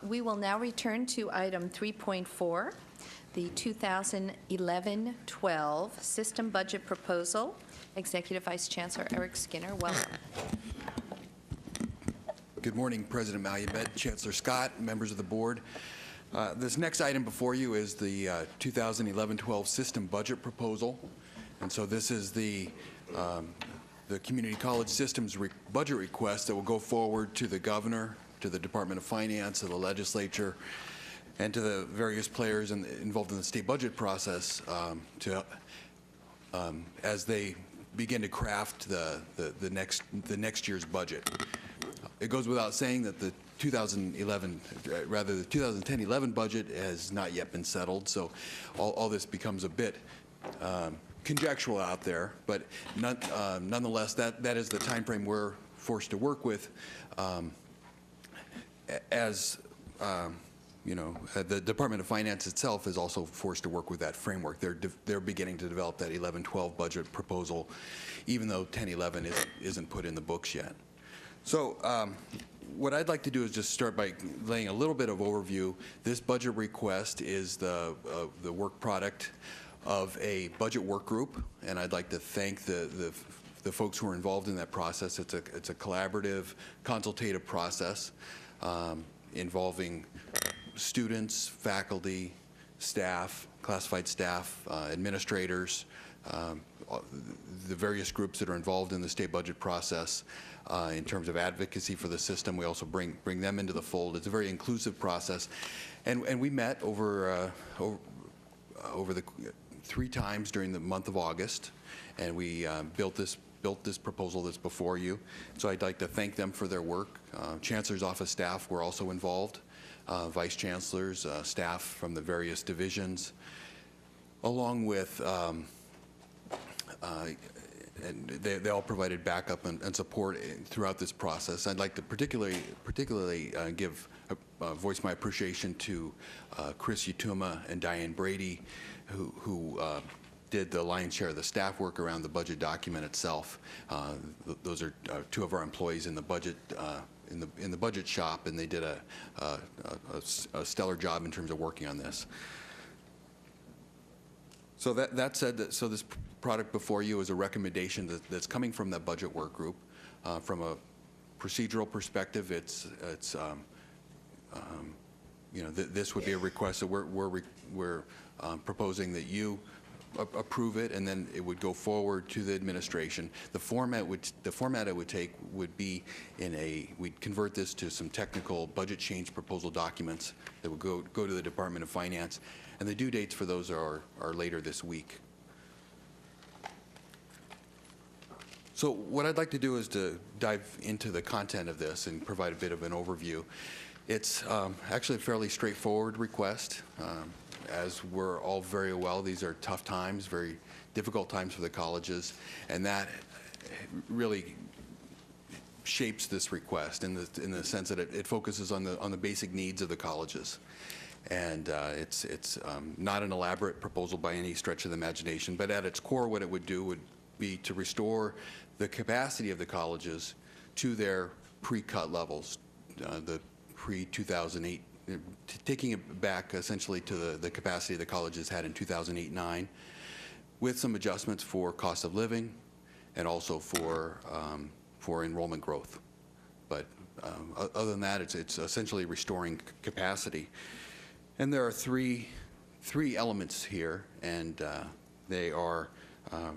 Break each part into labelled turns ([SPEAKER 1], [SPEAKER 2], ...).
[SPEAKER 1] We will now return to item 3.4, the 2011-12 System Budget Proposal. Executive Vice Chancellor Eric Skinner, welcome.
[SPEAKER 2] Good morning, President Malumed, Chancellor Scott, members of the board. This next item before you is the 2011-12 System Budget Proposal. And so this is the community college systems budget request that will go forward to the governor, to the Department of Finance, to the legislature, and to the various players involved in the state budget process as they begin to craft the next year's budget. It goes without saying that the 2010-11 budget has not yet been settled, so all this becomes a bit conjectural out there, but nonetheless, that is the time frame we're forced to work with. The Department of Finance itself is also forced to work with that framework. They're beginning to develop that 11-12 budget proposal, even though 10-11 isn't put in the books yet. So what I'd like to do is just start by laying a little bit of overview. This budget request is the work product of a budget work group, and I'd like to thank the folks who are involved in that process. It's a collaborative, consultative process involving students, faculty, staff, classified staff, administrators, the various groups that are involved in the state budget process. In terms of advocacy for the system, we also bring them into the fold. It's a very inclusive process, and we met over the 3 times during the month of August, and we built this proposal that's before you. So I'd like to thank them for their work. Chancellor's office staff were also involved, vice chancellors, staff from the various divisions, along with and they all provided backup and support throughout this process. I'd like to particularly voice my appreciation to Chris Utuma and Diane Brady, who did the lion's share of the staff work around the budget document itself. Those are 2 of our employees in the budget in the budget shop, and they did a stellar job in terms of working on this. So that said, so this product before you is a recommendation that's coming from that budget work group. From a procedural perspective, this would be a request that we're proposing that you approve it, and then it would go forward to the administration. The format it would take would be we'd convert this to some technical budget change proposal documents that would go to the Department of Finance, and the due dates for those are later this week. So what I'd like to do is to dive into the content of this and provide a bit of an overview. It's actually a fairly straightforward request. As we're all very well, these are tough times, very difficult times for the colleges, and that really shapes this request in the sense that it focuses on the basic needs of the colleges. And it's not an elaborate proposal by any stretch of the imagination, but at its core, what it would do would be to restore the capacity of the colleges to their pre-cut levels, the pre-2008, taking it back essentially to the capacity the colleges had in 2008-9, with some adjustments for cost of living and also for enrollment growth. But other than that, it's essentially restoring capacity. And there are three elements here, and they are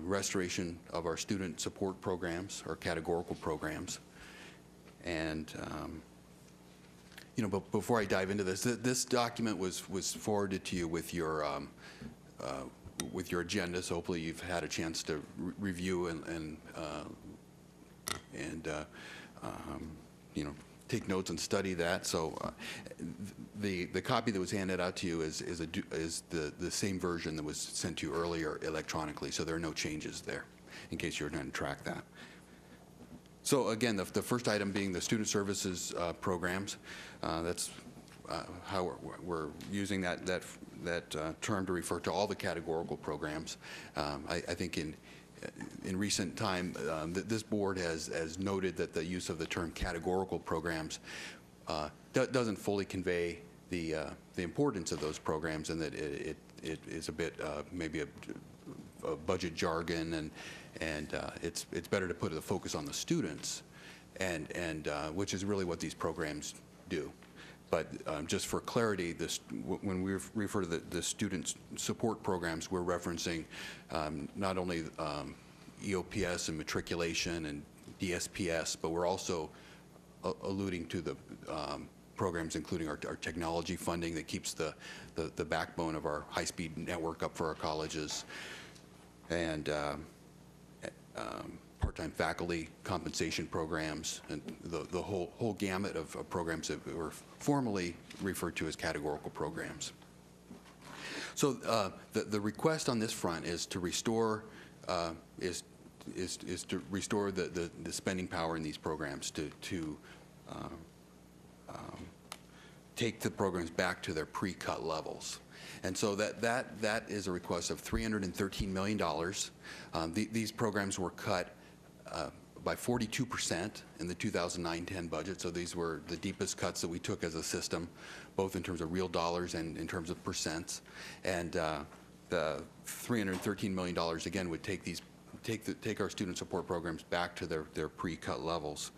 [SPEAKER 2] restoration of our student support programs, our categorical programs, and but before I dive into this document was forwarded to you with your agenda, so hopefully you've had a chance to review and take notes and study that. So the copy that was handed out to you is the same version that was sent to you earlier electronically, so there are no changes there, in case you're trying to track that. So again, the first item being the student services programs. That's how we're using that term to refer to all the categorical programs. I think in recent time, this board has noted that the use of the term categorical programs doesn't fully convey the importance of those programs, and that it is a bit maybe a budget jargon, and it's better to put the focus on the students, and which is really what these programs do. But just for clarity, when we refer to the student support programs, we're referencing not only EOPS and matriculation and DSPS, but we're also alluding to the programs including our technology funding that keeps the backbone of our high-speed network up for our colleges, and part-time faculty compensation programs, and the whole gamut of programs that were formerly referred to as categorical programs. So the request on this front is to restore is to restore the spending power in these programs, to take the programs back to their pre-cut levels. And so that is a request of $313 million. These programs were cut by 42% in the 2009-10 budget. So these were the deepest cuts that we took as a system, both in terms of real dollars and in terms of percents. And the $313 million again would take our student support programs back to their pre-cut levels.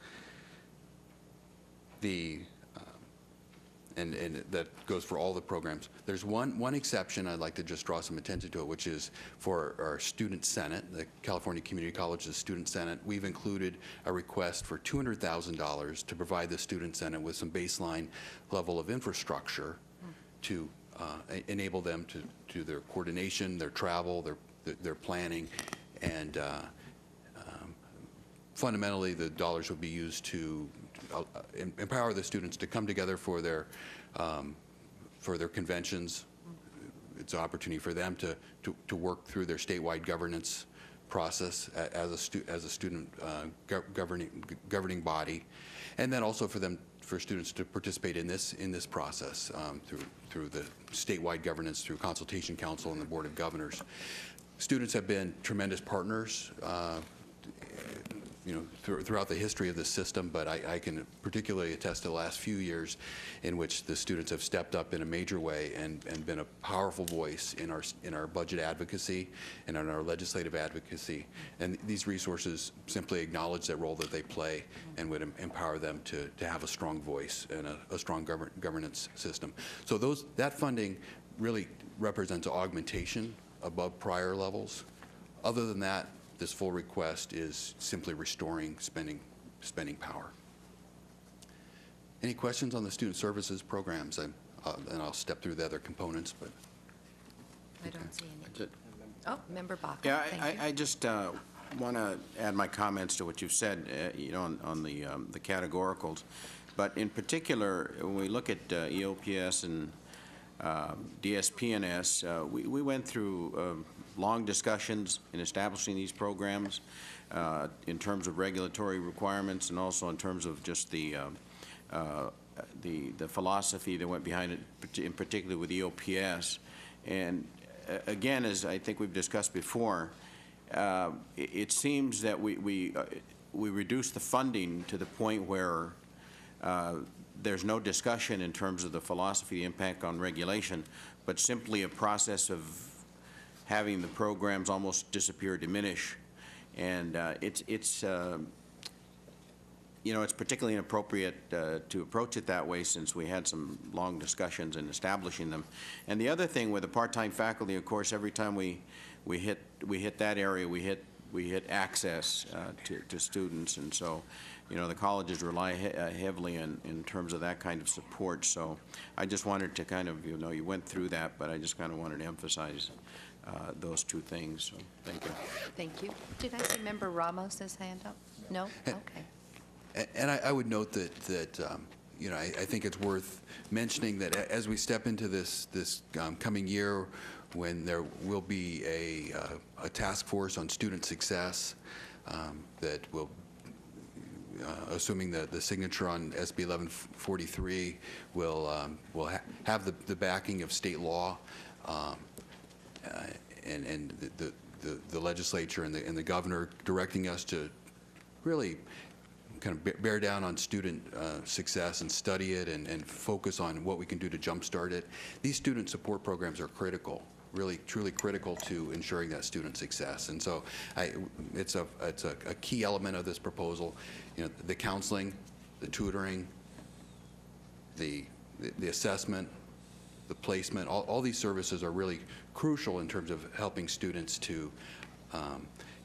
[SPEAKER 2] And that goes for all the programs. There's one exception I'd like to just draw some attention to, which is for our Student Senate, the California Community College's Student Senate. We've included a request for $200,000 to provide the Student Senate with some baseline level of infrastructure to enable them to do their coordination, their travel, their planning, and fundamentally the dollars would be used to empower the students to come together for their conventions. It's an opportunity for them to work through their statewide governance process as a student governing body, and then also for students to participate in this process through the statewide governance, through Consultation Council and the Board of Governors. Students have been tremendous partners throughout the history of this system, but I can particularly attest to the last few years in which the students have stepped up in a major way and been a powerful voice in our budget advocacy and in our legislative advocacy. And these resources simply acknowledge that role that they play and would empower them to have a strong voice and a strong governance system. So that funding really represents an augmentation above prior levels. Other than that, this full request is simply restoring spending power. Any questions on the student services programs? And I'll step through the other components, but.
[SPEAKER 1] I don't see any. Oh, Member Baca.
[SPEAKER 3] Yeah,
[SPEAKER 1] Thank you.
[SPEAKER 3] I just want to add my comments to what you've said, on the categoricals. But in particular, when we look at EOPS and DSPNS, we went through long discussions in establishing these programs in terms of regulatory requirements and also in terms of just the philosophy that went behind it, in particular with EOPS. And again, as I think we've discussed before, it seems that we reduced the funding to the point where there's no discussion in terms of the philosophy, the impact on regulation, but simply a process of having the programs almost disappear, diminish. And it's particularly inappropriate to approach it that way, since we had some long discussions in establishing them. And the other thing with the part-time faculty, of course, every time we hit that area, we hit access to students, and so the colleges rely heavily in terms of that kind of support. So I just wanted to kind of, you went through that, but I just kind of wanted to emphasize those two things. So thank you.
[SPEAKER 1] Thank you. Did I see Member Ramos' hand up? No? Okay.
[SPEAKER 2] And I would note that I think it's worth mentioning that as we step into this coming year, when there will be a task force on student success that will, assuming the signature on SB 1143, will have the backing of state law, and the legislature and the governor directing us to really kind of bear down on student success and study it and focus on what we can do to jumpstart it. These student support programs are critical, really truly critical to ensuring that student success. And so it's a key element of this proposal. You know, the counseling, the tutoring, the assessment, the placement, all these services are really crucial in terms of helping students to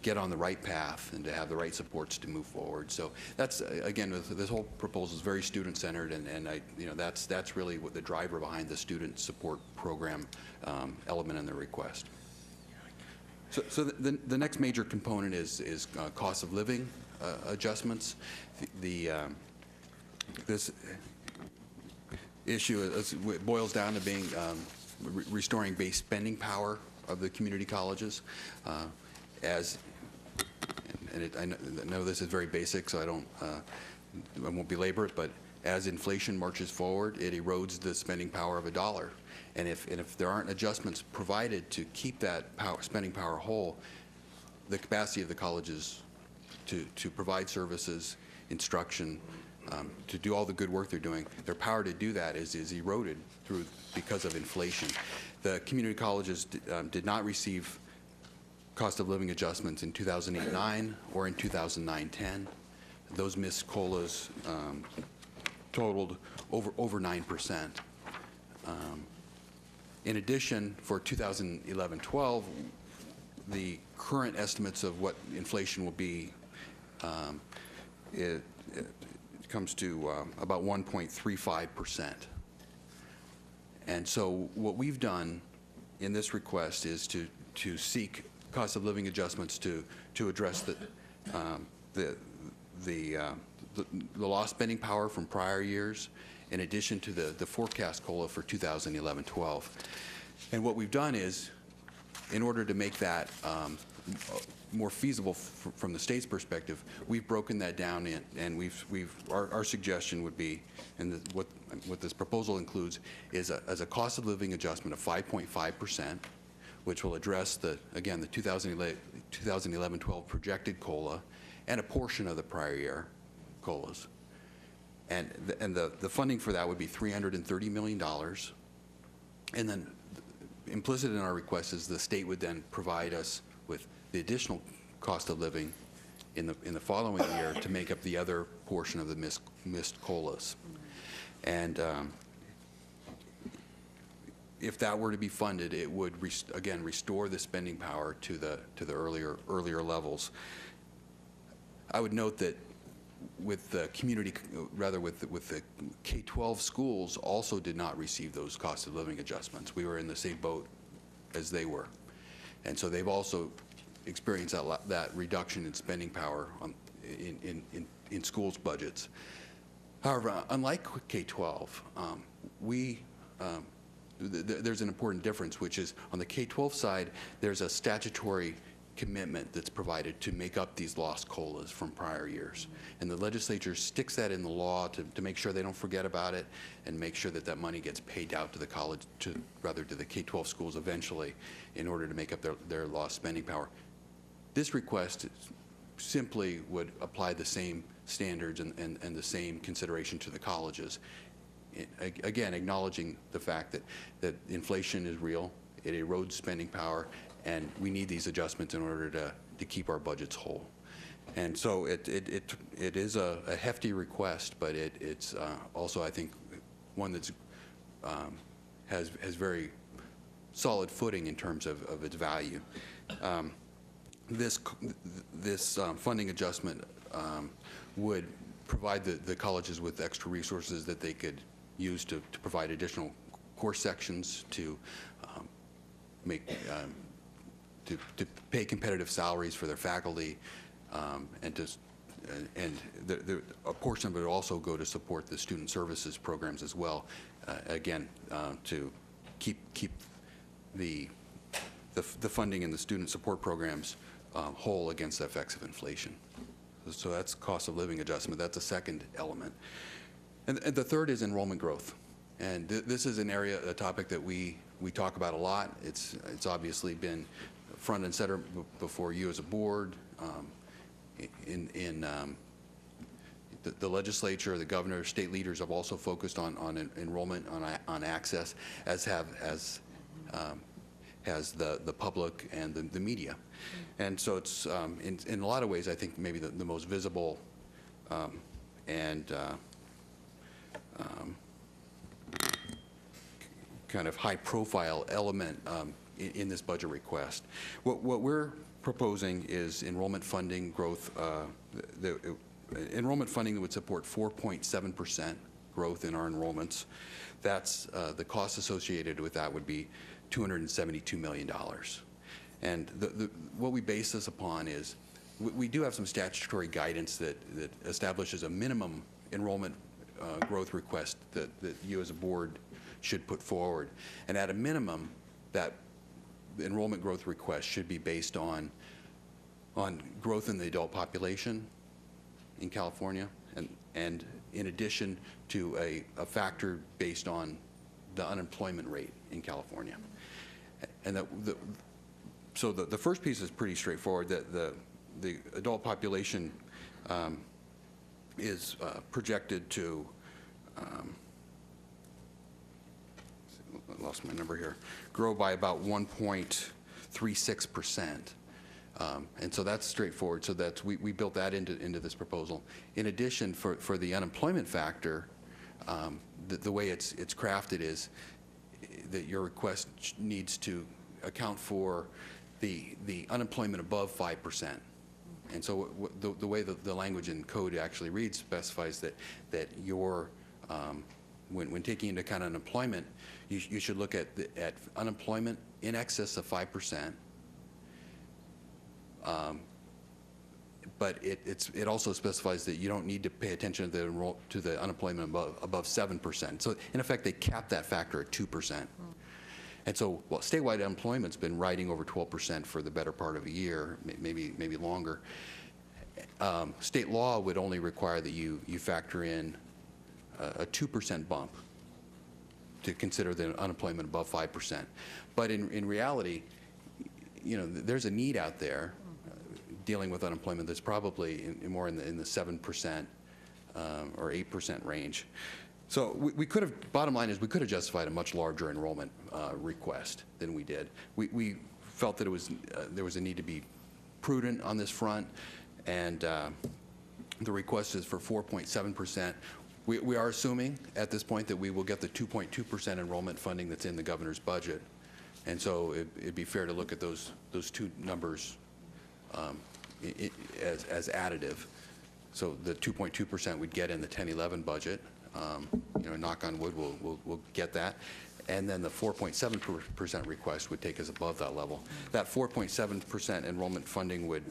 [SPEAKER 2] get on the right path and to have the right supports to move forward. So that's, again, this whole proposal is very student-centered, and that's really what the driver behind the student support program element in the request. So the next major component is cost of living adjustments. This issue it boils down to being restoring base spending power of the community colleges. I know this is very basic, so I won't belabor it, but as inflation marches forward, it erodes the spending power of a dollar. And if there aren't adjustments provided to keep that spending power whole, the capacity of the colleges to provide services, instruction, to do all the good work they're doing, their power to do that is eroded because of inflation. The community colleges did not receive cost of living adjustments in 2008-9 or in 2009-10. Those missed COLAs totaled over 9%. In addition, for 2011-12, the current estimates of what inflation will be, it comes to about 1.35%. And so what we've done in this request is to seek cost of living adjustments to address the lost spending power from prior years, in addition to the forecast COLA for 2011-12. And what we've done is, in order to make that more feasible from the state's perspective, we've broken that down and our suggestion would be, and what this proposal includes is as a cost of living adjustment of 5.5%, which will address the 2011-12 projected COLA and a portion of the prior year COLAs. And the funding for that would be $330 million. And then implicit in our request is the state would then provide us with the additional cost of living in the following year to make up the other portion of the missed COLAs. And if that were to be funded, it would again restore the spending power to the earlier levels. I would note that with the with the K-12 schools also did not receive those cost of living adjustments. We were in the same boat as they were, and so they've also experienced that reduction in spending power in schools' budgets. However, unlike K-12, there's an important difference, which is on the K-12 side, there's a statutory commitment that's provided to make up these lost COLAs from prior years. And the legislature sticks that in the law to make sure they don't forget about it and make sure that money gets paid out to the college, to the K-12 schools eventually in order to make up their lost spending power. This request simply would apply the same standards and the same consideration to the colleges. Again, acknowledging the fact that inflation is real, it erodes spending power, and we need these adjustments in order to keep our budgets whole. And so it is a hefty request, but it's also, I think, one that's has very solid footing in terms of its value. This funding adjustment would provide the colleges with extra resources that they could use to provide additional course sections, to pay competitive salaries for their faculty, and a portion of it will also go to support the student services programs as well. Again, to keep the funding in the student support programs whole against the effects of inflation. So that's cost of living adjustment. That's a second element. And the third is enrollment growth. And this is an area, a topic that we talk about a lot. It's obviously been front and center before you as a board, the legislature, the governor, state leaders have also focused on enrollment, on access, as has the public and the media. And so it's, in a lot of ways, I think maybe the most visible and kind of high-profile element in this budget request. What we're proposing is enrollment funding growth, enrollment funding that would support 4.7% growth in our enrollments. That's the cost associated with that would be $272 million. And what we base this upon is we do have some statutory guidance that establishes a minimum enrollment growth request that you as a board should put forward. And at a minimum, that enrollment growth request should be based on growth in the adult population in California, and in addition to a factor based on the unemployment rate in California. And so the first piece is pretty straightforward, that the adult population is projected to, I lost my number here, grow by about 1.36%. And so that's straightforward. So that's, we built that into this proposal. In addition, for the unemployment factor, the way it's crafted is that your request needs to account for the unemployment above 5%. And so the way the language in code actually reads specifies that your, when taking into account unemployment, you should look at unemployment in excess of 5%. But it also specifies that you don't need to pay attention to the unemployment above 7%. So in effect, they cap that factor at 2%. And so, well, statewide unemployment's been riding over 12% for the better part of a year, maybe longer. State law would only require that you factor in a 2% bump to consider the unemployment above 5%. But in reality, you know, there's a need out there dealing with unemployment that's probably more in the 7% or 8% range. So we could have, bottom line is, we could have justified a much larger enrollment request than we did. We felt that there was a need to be prudent on this front, and the request is for 4.7%. We are assuming at this point that we will get the 2.2% enrollment funding that's in the governor's budget. And so it'd be fair to look at those two numbers as additive. So the 2.2% we'd get in the 10-11 budget. You know, knock on wood, we'll get that. And then the 4.7% request would take us above that level. That 4.7% enrollment funding would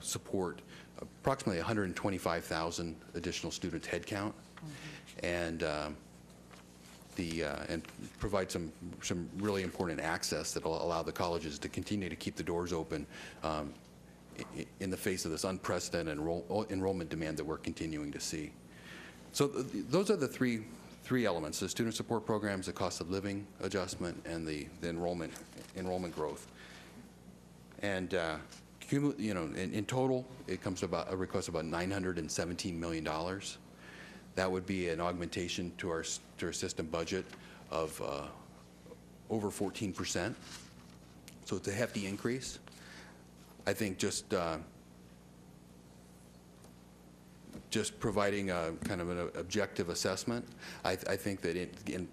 [SPEAKER 2] support approximately 125,000 additional student headcount, and provide some really important access that will allow the colleges to continue to keep the doors open in the face of this unprecedented enrollment demand that we're continuing to see. So those are the three elements: the student support programs, the cost of living adjustment, and the enrollment growth. And you know, in total, it comes to about a request of about $917 million. That would be an augmentation to our system budget of over 14%. So it's a hefty increase. I think just providing a kind of an objective assessment, I think that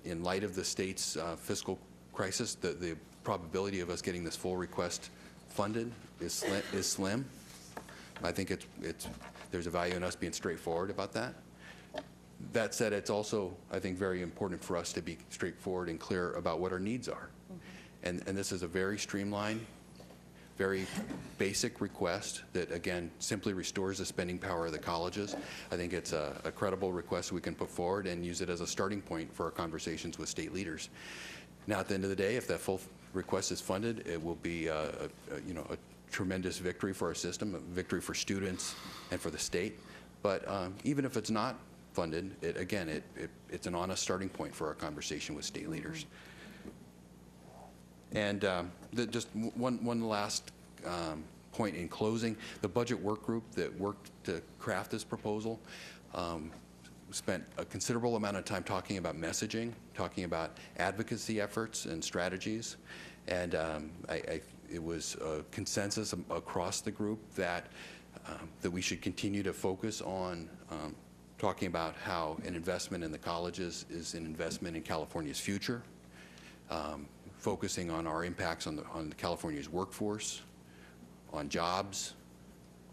[SPEAKER 2] in light of the state's fiscal crisis, the probability of us getting this full request funded is slim. I think there's a value in us being straightforward about that. That said, it's also, I think, very important for us to be straightforward and clear about what our needs are. And this is a very streamlined, very basic request that, again, simply restores the spending power of the colleges. I think it's a credible request we can put forward and use it as a starting point for our conversations with state leaders. Now, at the end of the day, if that full request is funded, it will be you know, a tremendous victory for our system, a victory for students and for the state. But even if it's not funded, it's an honest starting point for our conversation with state leaders. And just one last point in closing: the budget work group that worked to craft this proposal spent a considerable amount of time talking about messaging, talking about advocacy efforts and strategies, and it was a consensus across the group that we should continue to focus on talking about how an investment in the colleges is an investment in California's future, focusing on our impacts on California's workforce, on jobs,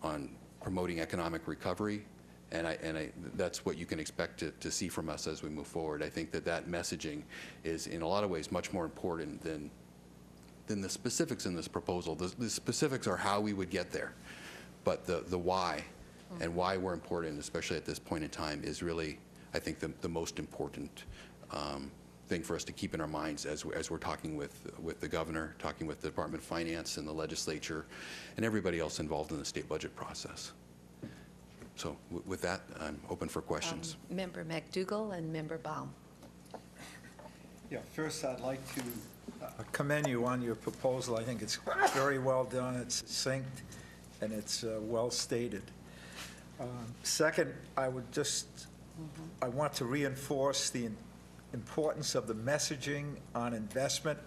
[SPEAKER 2] on promoting economic recovery, and that's what you can expect to see from us as we move forward. I think that messaging is, in a lot of ways, much more important than the specifics in this proposal. The specifics are how we would get there, but the why and why we're important, especially at this point in time, is really, I think, the most important thing for us to keep in our minds as we're talking with the governor, talking with the Department of Finance and the legislature, and everybody else involved in the state budget process. So with that, I'm open for questions.
[SPEAKER 1] Member McDougall and Member Baum.
[SPEAKER 4] Yeah, first I'd like to commend you on your proposal. I think it's very well done, it's succinct, and it's well stated. Second, I want to reinforce the importance of the messaging on investment.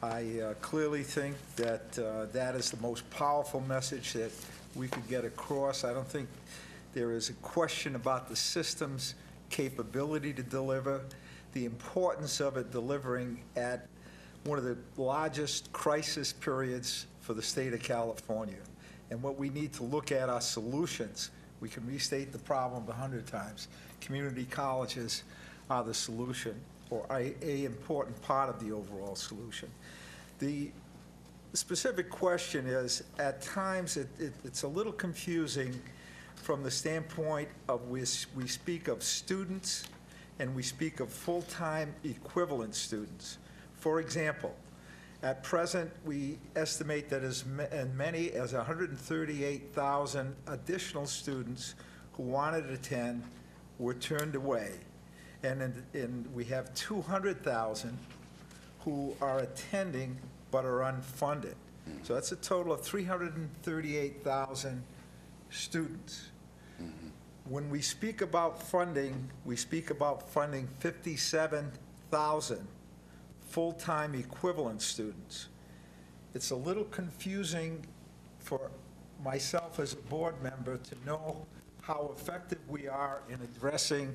[SPEAKER 4] I clearly think that that is the most powerful message that we could get across. I don't think there is a question about the system's capability to deliver, the importance of it delivering at one of the largest crisis periods for the state of California. And what we need to look at are solutions. We can restate the problem 100 times. Community colleges are the solution, or a important part of the overall solution. The specific question is, at times, it's a little confusing from the standpoint of we speak of students and we speak of full-time equivalent students. For example, at present, we estimate that as many as 138,000 additional students who wanted to attend were turned away. And we have 200,000 who are attending but are unfunded. So that's a total of 338,000 students. When we speak about funding, we speak about funding 57,000 full-time equivalent students. It's a little confusing for myself as a board member to know how effective we are in addressing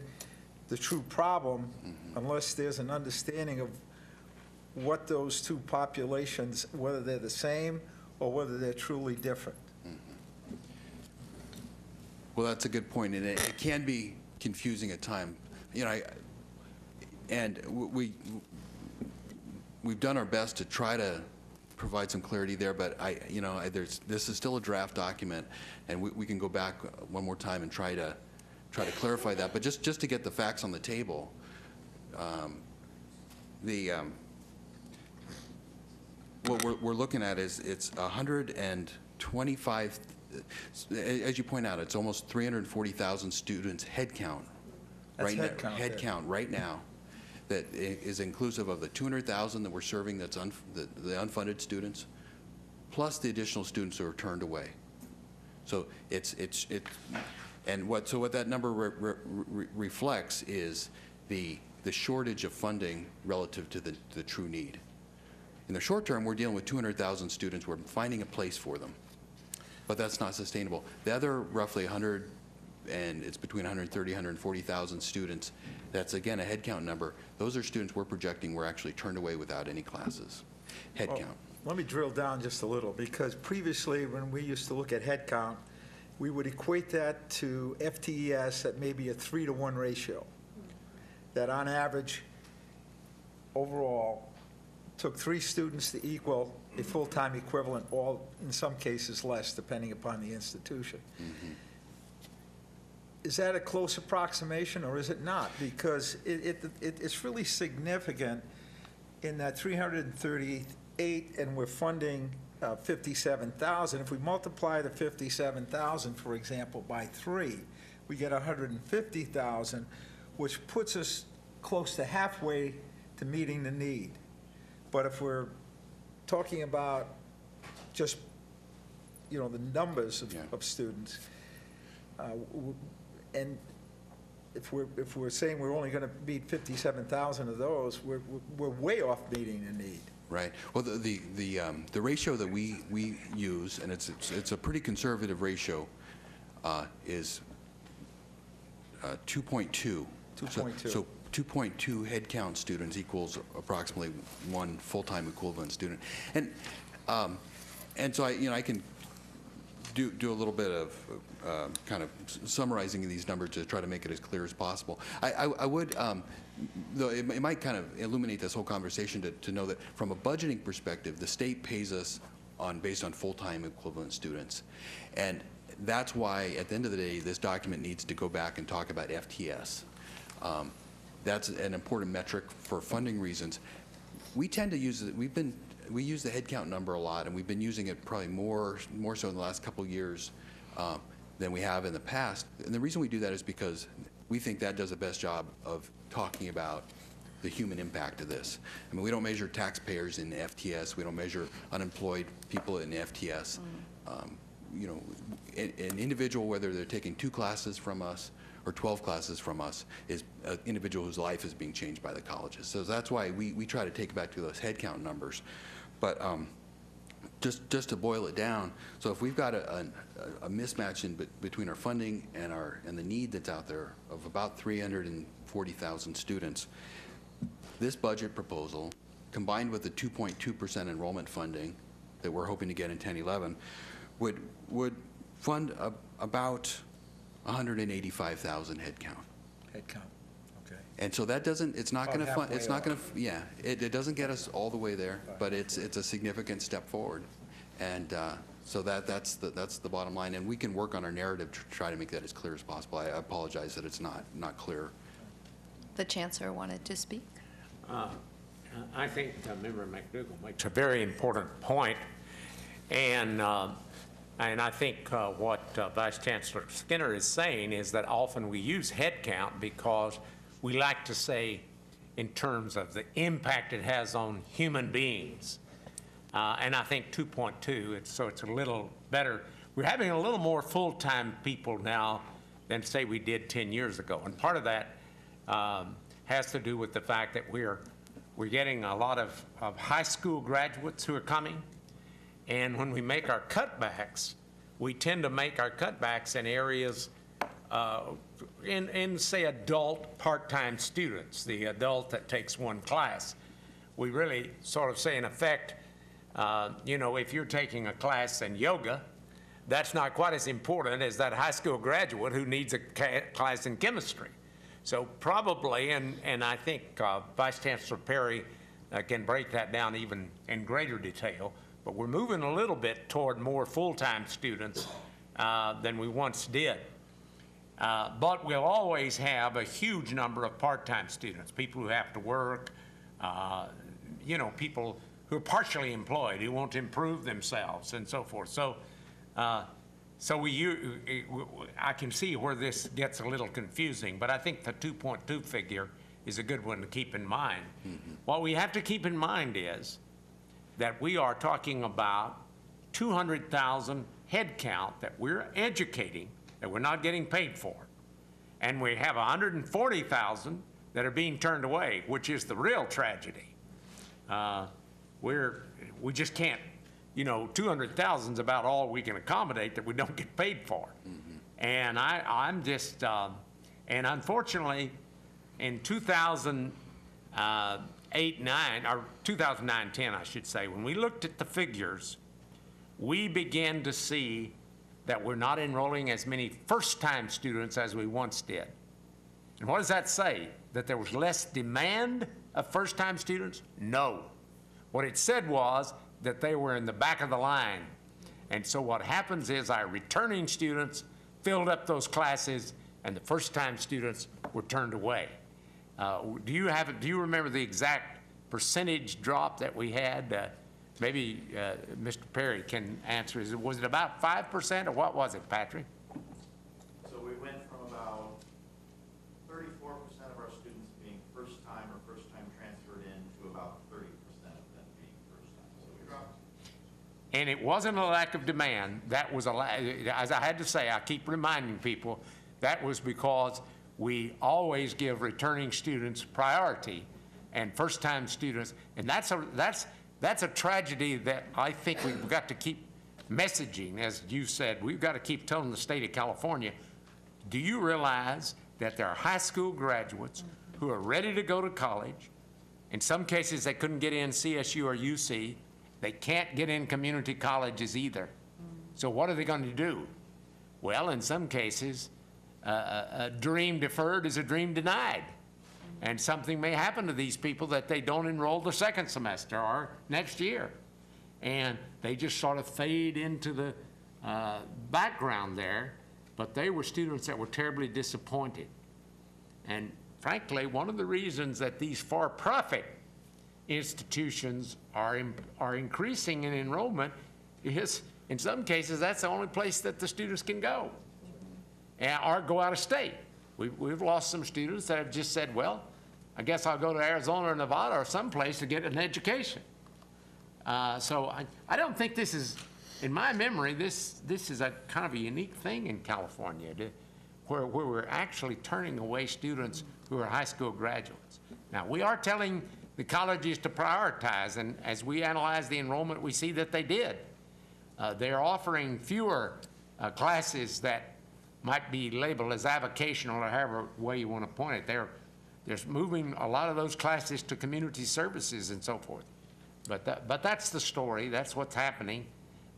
[SPEAKER 4] the true problem unless there's an understanding of what those two populations, whether they're the same or whether they're truly different.
[SPEAKER 2] Well, that's a good point, and it can be confusing at times. You know, we've done our best to try to provide some clarity there, but this is still a draft document, and we can go back one more time and try to clarify that. But just to get the facts on the table, what we're looking at is it's 125. As you point out, it's almost 340,000 students head count.
[SPEAKER 4] That's
[SPEAKER 2] right
[SPEAKER 4] head
[SPEAKER 2] now,
[SPEAKER 4] count there.
[SPEAKER 2] right now, that is inclusive of the 200,000 that we're serving, that's the unfunded students, plus the additional students who are turned away. So what that number reflects is the shortage of funding relative to the true need. In the short term, we're dealing with 200,000 students. We're finding a place for them, but that's not sustainable. The other roughly 100, and it's between 130, 140,000 students, that's again a head count number. Those are students we're projecting were actually turned away without any classes. Head count.
[SPEAKER 4] Let me drill down just a little, because previously when we used to look at head count, we would equate that to FTES at maybe a 3-to-1 ratio. That on average, overall, took 3 students to equal a full-time equivalent, all in some cases less, depending upon the institution. Is that a close approximation, or is it not? Because it's really significant in that 338, and we're funding 57,000. If we multiply the 57,000, for example, by 3, we get 150,000, which puts us close to halfway to meeting the need. But if we're talking about just, the numbers of students, and if we're saying we're only going to meet 57,000 of those, we're way off meeting the need.
[SPEAKER 2] Right. Well, the ratio that we use, and it's a pretty conservative ratio, is 2.2.
[SPEAKER 4] 2.2.
[SPEAKER 2] So 2.2 headcount students equals approximately one full-time equivalent student. And so I can do a little bit of kind of summarizing these numbers to try to make it as clear as possible. I would, though it might kind of illuminate this whole conversation to know that from a budgeting perspective, the state pays us based on full-time equivalent students. And that's why, at the end of the day, this document needs to go back and talk about FTS. That's an important metric for funding reasons. We tend to use it, we use the headcount number a lot, and we've been using it probably more so in the last couple of years than we have in the past. And the reason we do that is because we think that does the best job of talking about the human impact of this. I mean, we don't measure taxpayers in FTS. We don't measure unemployed people in FTS. You know, an individual, whether they're taking 2 classes from us or 12 classes from us, is an individual whose life is being changed by the colleges. So that's why we try to take it back to those headcount numbers. But just to boil it down, so if we've got a mismatch between our funding and the need that's out there of about 340,000 students, this budget proposal, combined with the 2.2% enrollment funding that we're hoping to get in 10-11, would fund about 185,000 headcount.
[SPEAKER 4] Headcount, okay.
[SPEAKER 2] And so that doesn't, it's not going to fund, it's not going to,
[SPEAKER 4] off.
[SPEAKER 2] yeah, it doesn't get us all the way there, but it's a significant step forward. And so that's the bottom line. And we can work on our narrative to try to make that as clear as possible. I apologize that it's not clear.
[SPEAKER 1] The Chancellor wanted to speak.
[SPEAKER 5] I think Member McDougall makes a very important point. And I think what Vice Chancellor Skinner is saying is that often we use headcount because we like to say in terms of the impact it has on human beings. And I think 2.2, so it's a little better. We're having a little more full-time people now than, say, we did 10 years ago. And part of that has to do with the fact that we're getting a lot of high school graduates who are coming. And when we make our cutbacks, we tend to make our cutbacks in areas in say, adult part-time students, the adult that takes 1 class. We really sort of say, in effect, you know, if you're taking a class in yoga, that's not quite as important as that high school graduate who needs a class in chemistry. So probably, and I think Vice Chancellor Perry can break that down even in greater detail, but we're moving a little bit toward more full-time students than we once did. But we'll always have a huge number of part-time students, people who have to work, you know, people who are partially employed, who want to improve themselves and so forth. So, I can see where this gets a little confusing, but I think the 2.2 figure is a good one to keep in mind. Mm-hmm. What we have to keep in mind is that we are talking about 200,000 head count that we're educating, that we're not getting paid for. And we have 140,000 that are being turned away, which is the real tragedy. We just can't, you know, 200,000 is about all we can accommodate that we don't get paid for. Mm-hmm. And I'm just, and unfortunately, in 2008-9, or 2009-10, I should say, when we looked at the figures, we began to see that we're not enrolling as many first-time students as we once did. And what does that say? That there was less demand of first-time students? No. What it said was that they were in the back of the line. And so what happens is our returning students filled up those classes and the first-time students were turned away. Do you remember the exact percentage drop that we had? Maybe Mr. Perry can answer. Was it about 5% or what was it, Patrick?
[SPEAKER 6] So we went from about 34% of our students being first-time or first-time transferred in to about 30% of them being first-time. So we dropped.
[SPEAKER 5] And it wasn't a lack of demand. That was as I had to say, I keep reminding people, that was because we always give returning students priority and first-time students, and that's a tragedy that I think we've got to keep messaging. As you said, we've got to keep telling the state of California, do you realize that there are high school graduates who are ready to go to college? In some cases, they couldn't get in CSU or UC. They can't get in community colleges either. So what are they going to do? Well, in some cases, a dream deferred is a dream denied. And something may happen to these people that they don't enroll the second semester or next year. And they just sort of fade into the background there. But they were students that were terribly disappointed. And frankly, one of the reasons that these for-profit institutions are increasing in enrollment is, in some cases, that's the only place that the students can go, or go out of state. We've lost some students that have just said, well, I guess I'll go to Arizona or Nevada or someplace to get an education. So I don't think this is, in my memory, this is a kind of a unique thing in California, where we're actually turning away students who are high school graduates. Now, we are telling the colleges to prioritize, and as we analyze the enrollment, we see that they did. They're offering fewer classes that might be labeled as avocational, or however way you want to point it. They're moving a lot of those classes to community services and so forth. But that's the story. That's what's happening.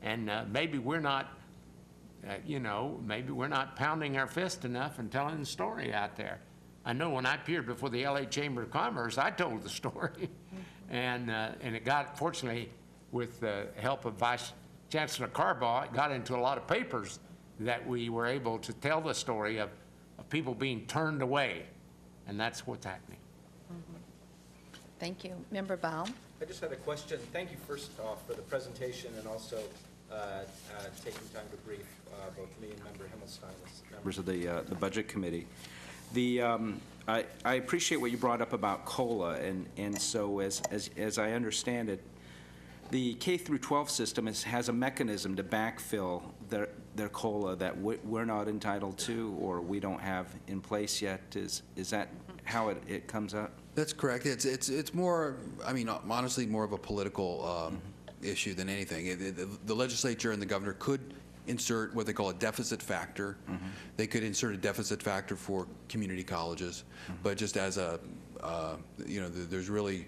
[SPEAKER 5] And maybe we're not, maybe we're not pounding our fist enough and telling the story out there. I know when I appeared before the LA Chamber of Commerce, I told the story. And it got, fortunately, with the help of Vice Chancellor Carbaugh, it got into a lot of papers that we were able to tell the story of people being turned away. And that's what's happening.
[SPEAKER 1] Thank you. Member Baum?
[SPEAKER 7] I just had a question. Thank you first off for the presentation and also taking time to brief both me and Member Himmelstein as members of the Budget Committee. I appreciate what you brought up about COLA, and so as I understand it, the K through 12 system has a mechanism to backfill their COLA that we're not entitled to or we don't have in place yet. Is that how it comes out?
[SPEAKER 2] That's correct. It's more, I mean, honestly, more of a political issue than anything. The legislature and the governor could insert what they call a deficit factor. They could insert a deficit factor for community colleges, but just as a, there's really,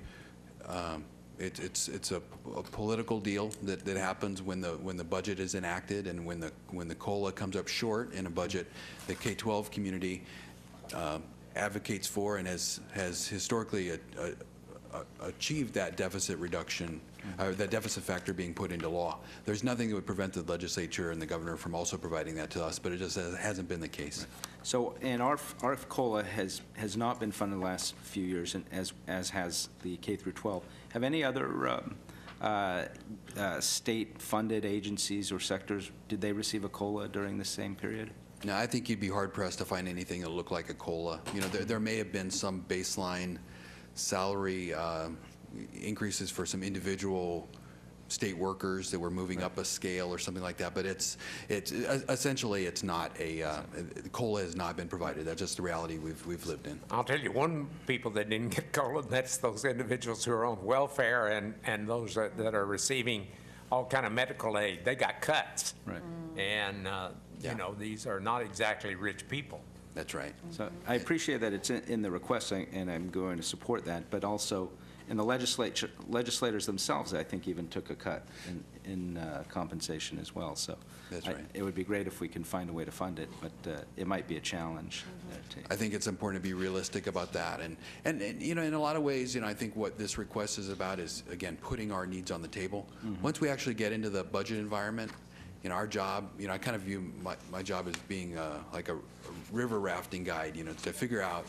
[SPEAKER 2] it's a political deal that happens when the budget is enacted, and when the COLA comes up short in a budget, the K-12 community advocates for and has historically achieved that deficit reduction, that deficit factor being put into law. There's nothing that would prevent the legislature and the governor from also providing that to us, but it just hasn't been the case.
[SPEAKER 7] So, and our COLA has not been funded the last few years, and as has the K through 12. Have any other state-funded agencies or sectors, did they receive a COLA during the same period?
[SPEAKER 2] No, I think you'd be hard-pressed to find anything that looked like a COLA. There may have been some baseline salary increases for some individual state workers that were moving up a scale or something like that, but it's essentially it's not a COLA has not been provided. That's just the reality we've lived in.
[SPEAKER 5] I'll tell you, one people that didn't get COLA, that's those individuals who are on welfare and those that are receiving all kind of medical aid. They got cuts.
[SPEAKER 7] Right.
[SPEAKER 5] And these are not exactly rich people.
[SPEAKER 2] That's right.
[SPEAKER 7] So I appreciate that it's in the request, and I'm going to support that, but also in the legislators themselves, I think, even took a cut in compensation as well. So
[SPEAKER 2] that's right.
[SPEAKER 7] It would be great if we can find a way to fund it, but it might be a challenge.
[SPEAKER 2] I think it's important to be realistic about that. And in a lot of ways, I think what this request is about is, again, putting our needs on the table. Once we actually get into the budget environment, our job, I kind of view my job as being like a river rafting guide, to figure out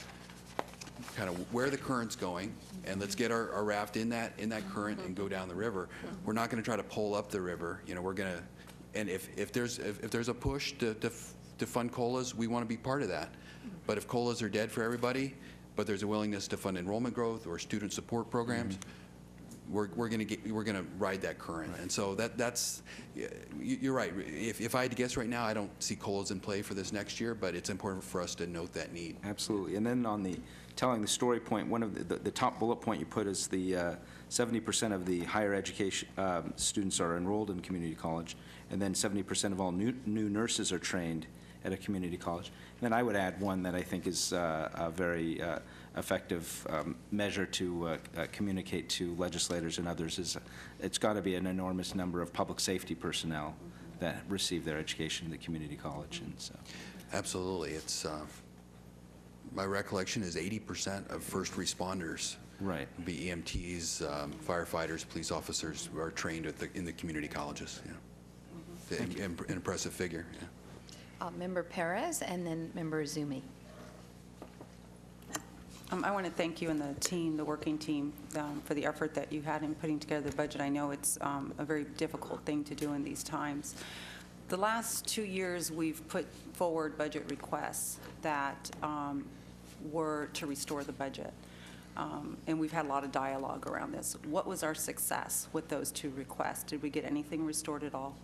[SPEAKER 2] kind of where the current's going, and let's get our raft in that current and go down the river. We're not going to try to pull up the river. We're going to, and if there's a push to fund COLAs, we want to be part of that. But if COLAs are dead for everybody, but there's a willingness to fund enrollment growth or student support programs, we're going to ride that current. And so that's, you're right. If I had to guess right now, I don't see COLAs in play for this next year, but it's important for us to note that need.
[SPEAKER 7] Absolutely. And then on the telling the story point, one of the top bullet point you put is the 70% of the higher education students are enrolled in community college, and then 70% of all new nurses are trained at a community college. And then I would add one that I think is a very effective measure to communicate to legislators and others is it's got to be an enormous number of public safety personnel that receive their education in the community college. And so,
[SPEAKER 2] Absolutely. It's my recollection is 80% of first responders,
[SPEAKER 7] right,
[SPEAKER 2] be EMTs, firefighters, police officers, are trained in the community colleges. Yeah. An impressive figure. Yeah.
[SPEAKER 1] Member Perez, and then Member Izumi.
[SPEAKER 8] I want to thank you and the team, the working team, for the effort that you had in putting together the budget. I know it's a very difficult thing to do in these times. The last 2 years, we've put forward budget requests that were to restore the budget. And we've had a lot of dialogue around this. What was our success with those 2 requests? Did we get anything restored at all?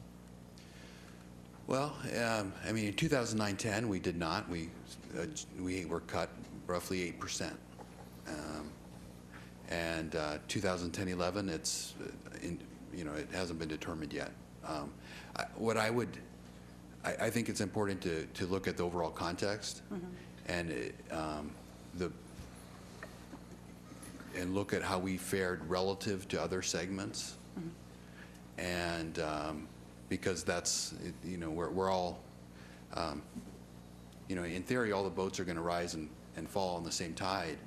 [SPEAKER 2] Well, I mean, in 2009-10, we did not. We were cut roughly 8%. And 2010-11, it's it hasn't been determined yet. I think it's important to look at the overall context, and and look at how we fared relative to other segments, and because that's we're all in theory all the boats are going to rise and fall on the same tide.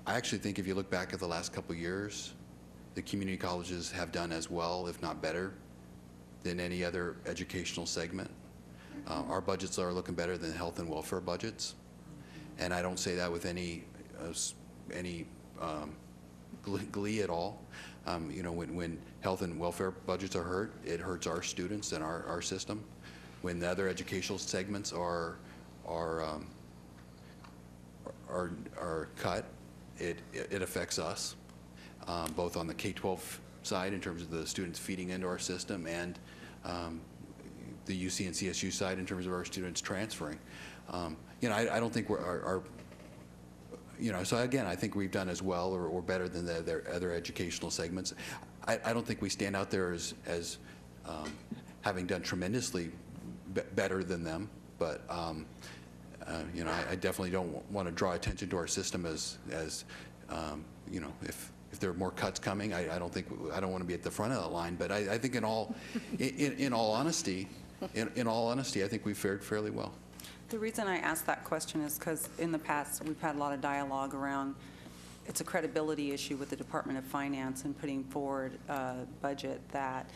[SPEAKER 2] I actually think if you look back at the last couple of years, the community colleges have done as well, if not better, than any other educational segment. Our budgets are looking better than health and welfare budgets, and I don't say that with any glee at all. When health and welfare budgets are hurt, it hurts our students and our system. When the other educational segments are cut, it affects us, both on the K-12 side in terms of the students feeding into our system, and the UC and CSU side in terms of our students transferring. I don't think so again, I think we've done as well or better than the other educational segments. I don't think we stand out there as having done tremendously better than them, but I definitely don't want to draw attention to our system as if there are more cuts coming. I don't want to be at the front of the line, but I think in all honesty, I think we've fared fairly well.
[SPEAKER 8] The reason I asked that question is because in the past, we've had a lot of dialogue around, it's a credibility issue with the Department of Finance in putting forward a budget that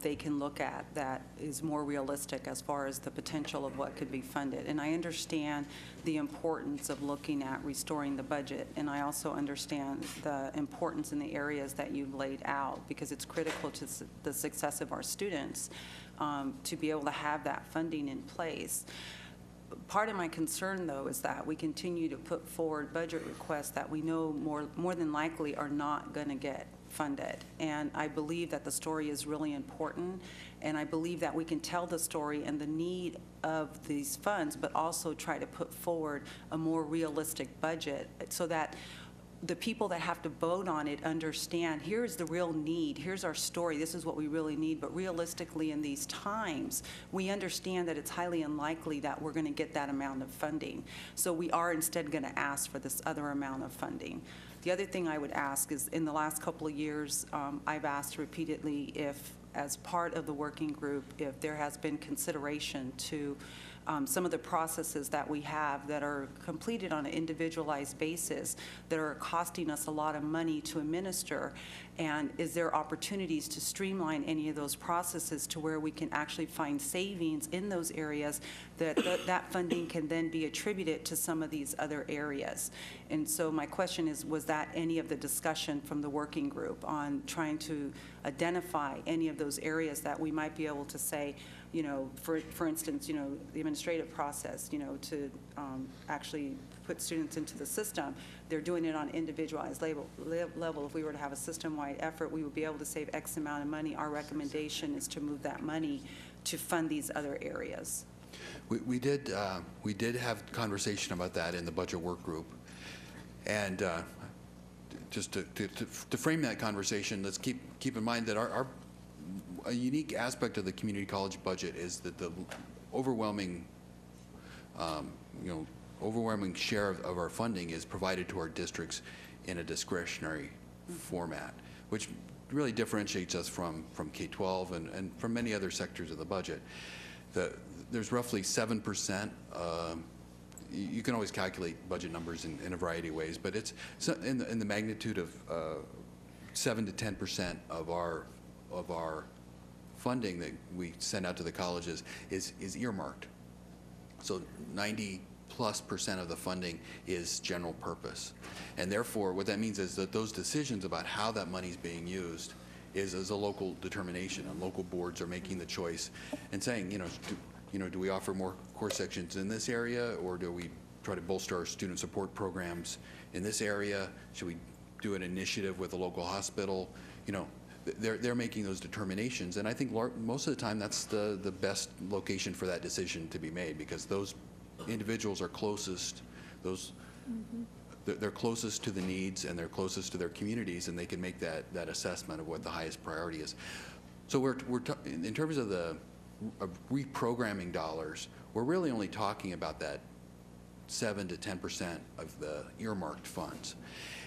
[SPEAKER 8] they can look at that is more realistic as far as the potential of what could be funded. And I understand the importance of looking at restoring the budget, and I also understand the importance in the areas that you've laid out, because it's critical to the success of our students to be able to have that funding in place. Part of my concern, though, is that we continue to put forward budget requests that we know more than likely are not going to get funded. And I believe that the story is really important, and I believe that we can tell the story and the need of these funds, but also try to put forward a more realistic budget so that the people that have to vote on it understand, here's the real need, here's our story, this is what we really need. But realistically, in these times, we understand that it's highly unlikely that we're going to get that amount of funding. So we are instead going to ask for this other amount of funding. The other thing I would ask is, in the last couple of years, I've asked repeatedly if, as part of the working group, if there has been consideration to some of the processes that we have that are completed on an individualized basis that are costing us a lot of money to administer, and is there opportunities to streamline any of those processes to where we can actually find savings in those areas that funding can then be attributed to some of these other areas. And so my question is, was that any of the discussion from the working group on trying to identify any of those areas that we might be able to say, for instance, the administrative process, to actually put students into the system, they're doing it on individualized level. If we were to have a system-wide effort, we would be able to save X amount of money. Our recommendation is to move that money to fund these other areas.
[SPEAKER 2] We did have conversation about that in the budget work group. And just to frame that conversation, let's keep in mind that a unique aspect of the community college budget is that the overwhelming overwhelming share of our funding is provided to our districts in a discretionary format, which really differentiates us from K-12 and from many other sectors of the budget. There's roughly 7%. You can always calculate budget numbers in a variety of ways, but it's in the magnitude of 7 to 10% of our funding that we send out to the colleges is earmarked. So 90+% of the funding is general purpose. And therefore, what that means is that those decisions about how that money is being used is a local determination, and local boards are making the choice and saying, do we offer more course sections in this area, or do we try to bolster our student support programs in this area? Should we do an initiative with a local hospital? They're making those determinations, and I think most of the time that's the best location for that decision to be made, because those individuals are closest. They're closest to the needs, and they're closest to their communities, and they can make that assessment of what the highest priority is. So in terms of reprogramming dollars, we're really only talking about that 7 to 10% of the earmarked funds.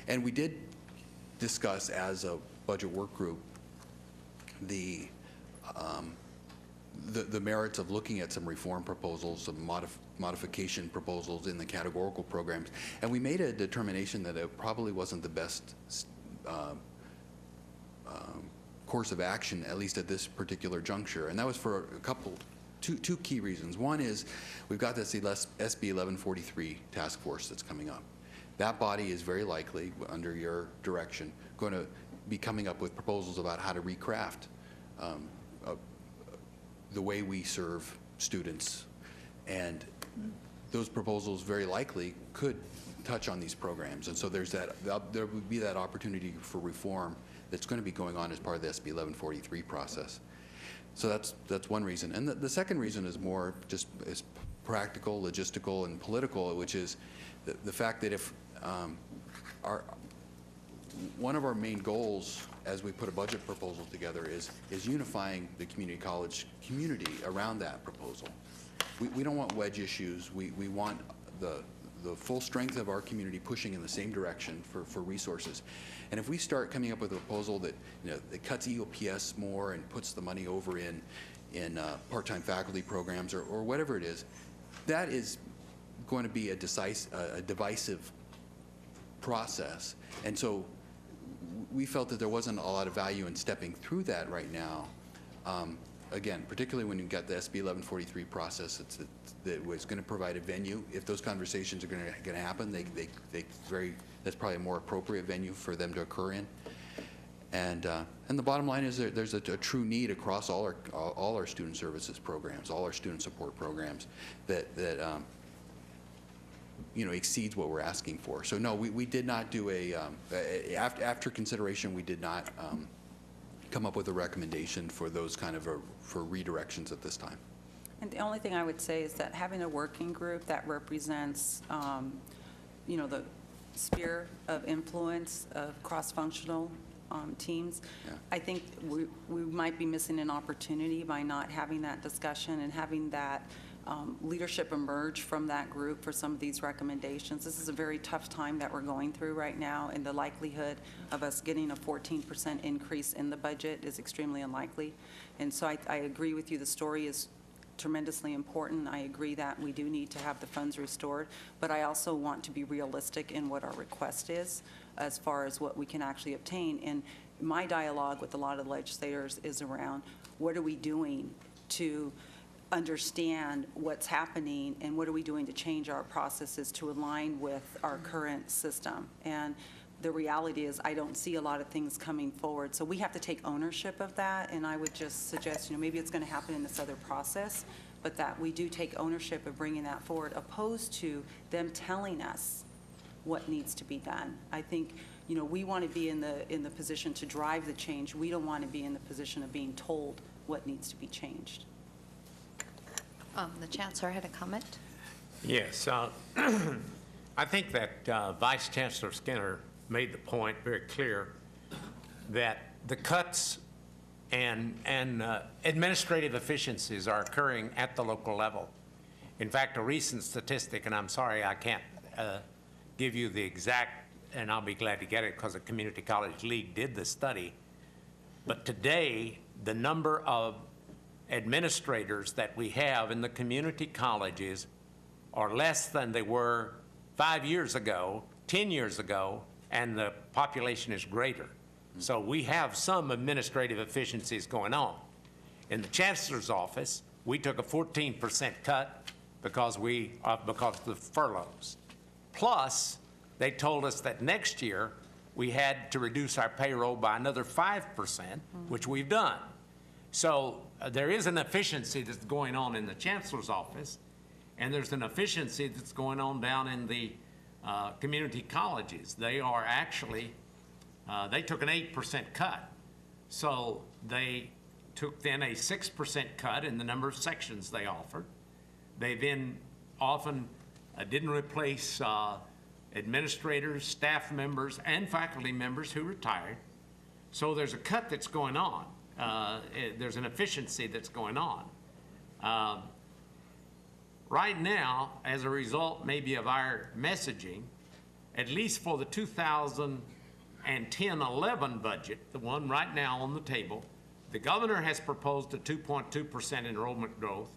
[SPEAKER 2] And we did discuss as a budget work group the merits of looking at some reform proposals, some modification proposals in the categorical programs, and we made a determination that it probably wasn't the best course of action, at least at this particular juncture, and that was for two key reasons. One is we've got this SB 1143 task force that's coming up. That body is very likely, under your direction, going to be coming up with proposals about how to recraft the way we serve students. And those proposals very likely could touch on these programs. And so there would be that opportunity for reform that's going to be going on as part of the SB 1143 process. So that's one reason. And the second reason is more just is practical, logistical, and political, which is the fact that if one of our main goals as we put a budget proposal together is unifying the community college community around that proposal. We don't want wedge issues. We want the full strength of our community pushing in the same direction for resources. And if we start coming up with a proposal that that cuts EOPS more and puts the money over in part-time faculty programs or whatever it is, that is going to be a divisive process. And so we felt that there wasn't a lot of value in stepping through that right now. Again, particularly when you've got the SB 1143 process, that was going to provide a venue. If those conversations are going to happen, that's probably a more appropriate venue for them to occur in. And the bottom line is that there's a true need across all our student services programs, all our student support programs that exceeds what we're asking for. So no, we did not do after consideration, we did not come up with a recommendation for those kind of for redirections at this time.
[SPEAKER 8] And the only thing I would say is that having a working group that represents, the sphere of influence of cross-functional teams,
[SPEAKER 2] Yeah.
[SPEAKER 8] I think we might be missing an opportunity by not having that discussion and having that leadership emerge from that group for some of these recommendations. This is a very tough time that we're going through right now, and the likelihood of us getting a 14% increase in the budget is extremely unlikely. And so I agree with you, the story is tremendously important. I agree that we do need to have the funds restored, but I also want to be realistic in what our request is as far as what we can actually obtain. And my dialogue with a lot of legislators is around what are we doing to understand what's happening, and what are we doing to change our processes to align with our current system. And the reality is I don't see a lot of things coming forward. So we have to take ownership of that, and I would just suggest, maybe it's going to happen in this other process, but that we do take ownership of bringing that forward, opposed to them telling us what needs to be done. I think, we want to be in the position to drive the change. We don't want to be in the position of being told what needs to be changed.
[SPEAKER 1] The Chancellor had a comment.
[SPEAKER 5] Yes, I think that Vice Chancellor Skinner made the point very clear that the cuts and administrative efficiencies are occurring at the local level. In fact, a recent statistic, and I'm sorry I can't give you the exact, and I'll be glad to get it because the Community College League did the study, but today the number of administrators that we have in the community colleges are less than they were 5 years ago, 10 years ago, and the population is greater. So we have some administrative efficiencies going on. In the Chancellor's office, we took a 14% cut because of the furloughs. Plus, they told us that next year we had to reduce our payroll by another 5%, which we've done. So there is an efficiency that's going on in the Chancellor's office, and there's an efficiency that's going on down in the community colleges. They are actually, they took an 8% cut. So they took then a 6% cut in the number of sections they offered. They then often didn't replace administrators, staff members, and faculty members who retired. So there's a cut that's going on. There's an efficiency that's going on. Right now, as a result maybe of our messaging, at least for the 2010-11 budget, the one right now on the table, the governor has proposed a 2.2% enrollment growth,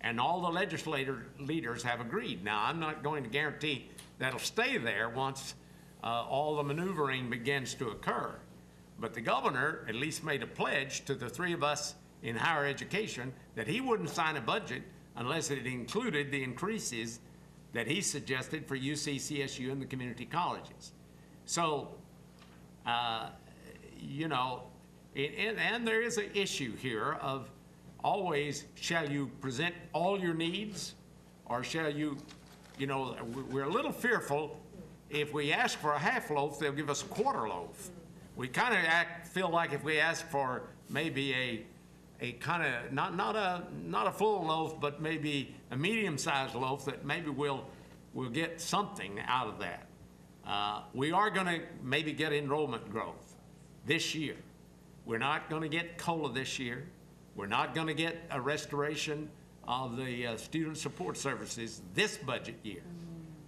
[SPEAKER 5] and all the leaders have agreed. Now, I'm not going to guarantee that'll stay there once all the maneuvering begins to occur. But the governor at least made a pledge to the three of us in higher education that he wouldn't sign a budget unless it included the increases that he suggested for UC, CSU, and the community colleges. So, and there is an issue here of always, shall you present all your needs, or shall you, we're a little fearful if we ask for a half loaf, they'll give us a quarter loaf. We kind of feel like if we ask for maybe a kind of, not a full loaf, but maybe a medium-sized loaf, that maybe we'll get something out of that. We are going to maybe get enrollment growth this year. We're not going to get COLA this year. We're not going to get a restoration of the student support services this budget year.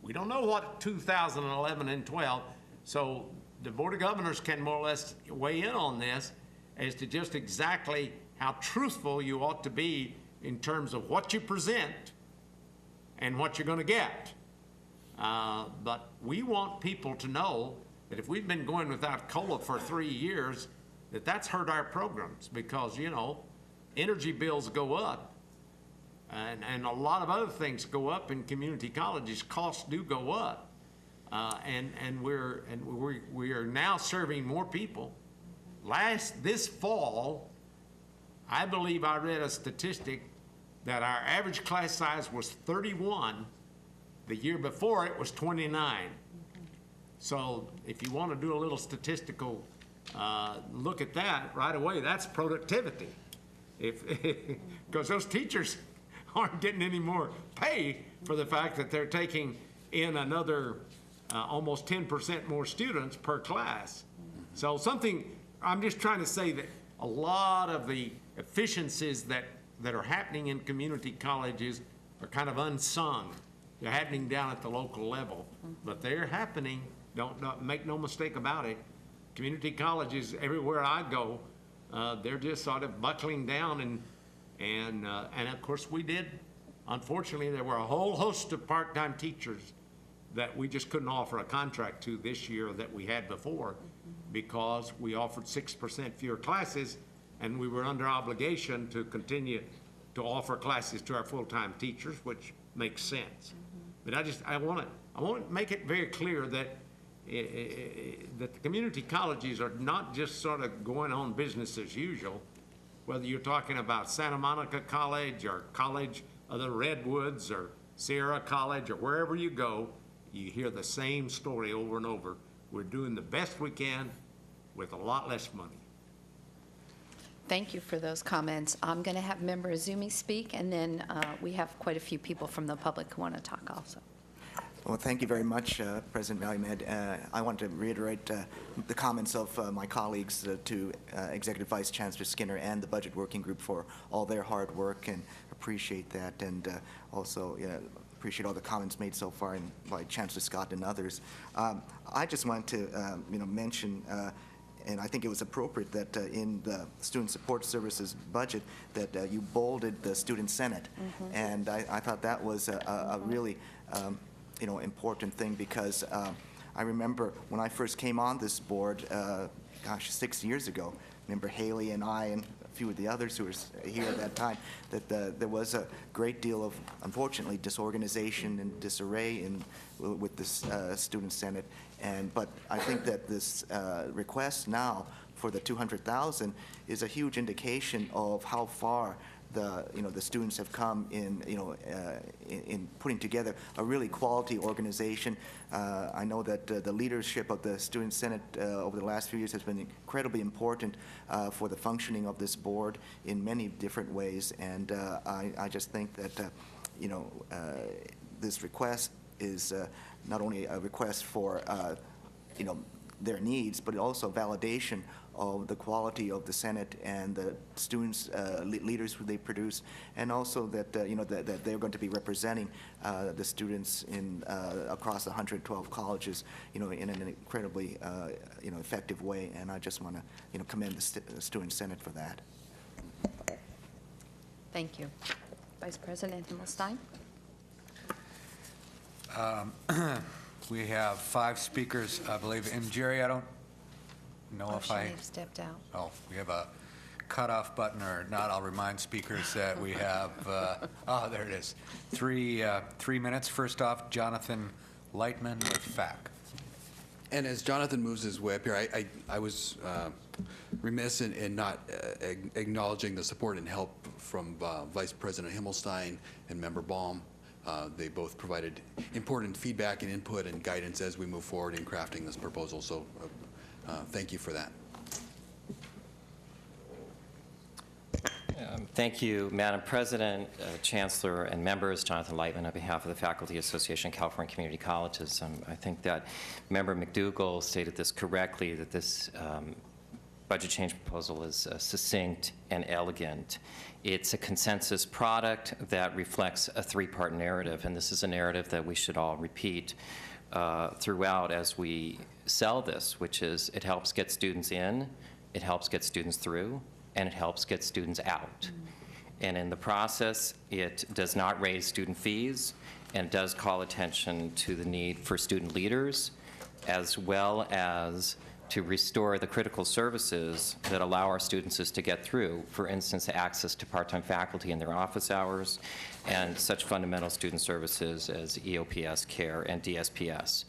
[SPEAKER 5] We don't know what 2011 and 12, so the Board of Governors can more or less weigh in on this as to just exactly how truthful you ought to be in terms of what you present and what you're going to get. But we want people to know that if we've been going without COLA for 3 years, that's hurt our programs because, energy bills go up and a lot of other things go up in community colleges. Costs do go up. And we are now serving more people. This fall, I believe I read a statistic that our average class size was 31. The year before it was 29. So if you want to do a little statistical look at that right away, that's productivity. Because those teachers aren't getting any more pay for the fact that they're taking in another almost 10% more students per class. So I'm just trying to say that a lot of the efficiencies that are happening in community colleges are kind of unsung. They're happening down at the local level, but they're happening. Don't make no mistake about it. Community colleges, everywhere I go, they're just sort of buckling down, and of course we did. Unfortunately, there were a whole host of part-time teachers that we just couldn't offer a contract to this year that we had before because we offered 6% fewer classes, and we were under obligation to continue to offer classes to our full-time teachers, which makes sense. But I want to make it very clear that that the community colleges are not just sort of going on business as usual, whether you're talking about Santa Monica College or College the Redwoods or Sierra College or wherever you go, you hear the same story over and over. We're doing the best we can with a lot less money.
[SPEAKER 1] Thank you for those comments. I'm going to have Member Azumi speak, and then we have quite a few people from the public who want to talk also.
[SPEAKER 9] Well, thank you very much, President Mallimed. I want to reiterate the comments of my colleagues to Executive Vice Chancellor Skinner and the Budget Working Group for all their hard work, and appreciate that, and also appreciate all the comments made so far by Chancellor Scott and others. I just want to mention and I think it was appropriate that in the Student Support Services budget that you bolded the Student Senate. Mm-hmm. And I thought that was a really important thing, because I remember when I first came on this board, 6 years ago, Member Haley and I and a few of the others who were here at that time, that there was a great deal of, unfortunately, disorganization and disarray with this Student Senate. But I think that this request now for the $200,000 is a huge indication of how far the students have come in putting together a really quality organization. I know that the leadership of the Student Senate over the last few years has been incredibly important for the functioning of this board in many different ways, and I just think that this request is not only a request for their needs, but also validation of the quality of the Senate and the students, leaders who they produce, and also that that they're going to be representing the students in across 112 colleges, in an incredibly effective way. And I just want to commend the Student Senate for that.
[SPEAKER 1] Thank you. Vice President Himmelstein.
[SPEAKER 10] We have 5 speakers, I believe. And Jerry, I don't know if
[SPEAKER 1] She may have stepped out.
[SPEAKER 10] Oh, we have a cutoff button or not. I'll remind speakers that we have, there it is. 3 minutes. First off, Jonathan Lightman with FAC.
[SPEAKER 2] And as Jonathan moves his way up here, I was remiss in not acknowledging the support and help from Vice President Himmelstein and Member Baum. They both provided important feedback and input and guidance as we move forward in crafting this proposal. So thank you for that.
[SPEAKER 11] Thank you, Madam President, Chancellor, and members. Jonathan Lightman on behalf of the Faculty Association of California Community Colleges. I think that Member McDougall stated this correctly, that this budget change proposal is succinct and elegant. It's a consensus product that reflects a 3-part narrative, and this is a narrative that we should all repeat throughout as we sell this, which is it helps get students in, it helps get students through, and it helps get students out. And in the process, it does not raise student fees, and it does call attention to the need for student leaders, as well as to restore the critical services that allow our students to get through, for instance, access to part-time faculty in their office hours, and such fundamental student services as EOPS, CARE, and DSPS.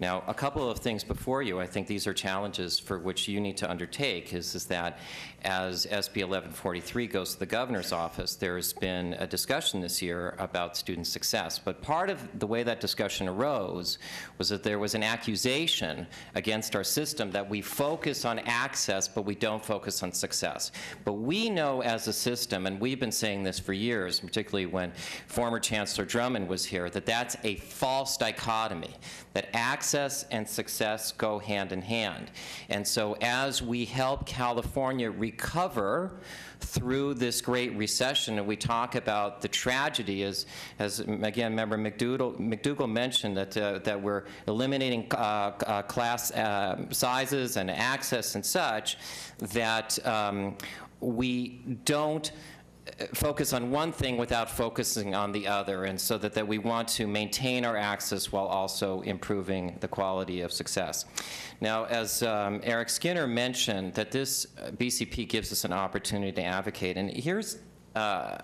[SPEAKER 11] Now, a couple of things before you. I think these are challenges for which you need to undertake, is that as SB 1143 goes to the governor's office, there's been a discussion this year about student success. But part of the way that discussion arose was that there was an accusation against our system that we focus on access, but we don't focus on success. But we know as a system, and we've been saying this for years, particularly when former Chancellor Drummond was here, that that's a false dichotomy, that access and success go hand in hand. And so as we help California recover through this great recession, and we talk about the tragedy, as again, Member McDougall mentioned, that we're eliminating class sizes and access and such, that we don't focus on one thing without focusing on the other, and so that we want to maintain our access while also improving the quality of success. Now, as Eric Skinner mentioned, that this BCP gives us an opportunity to advocate, and here's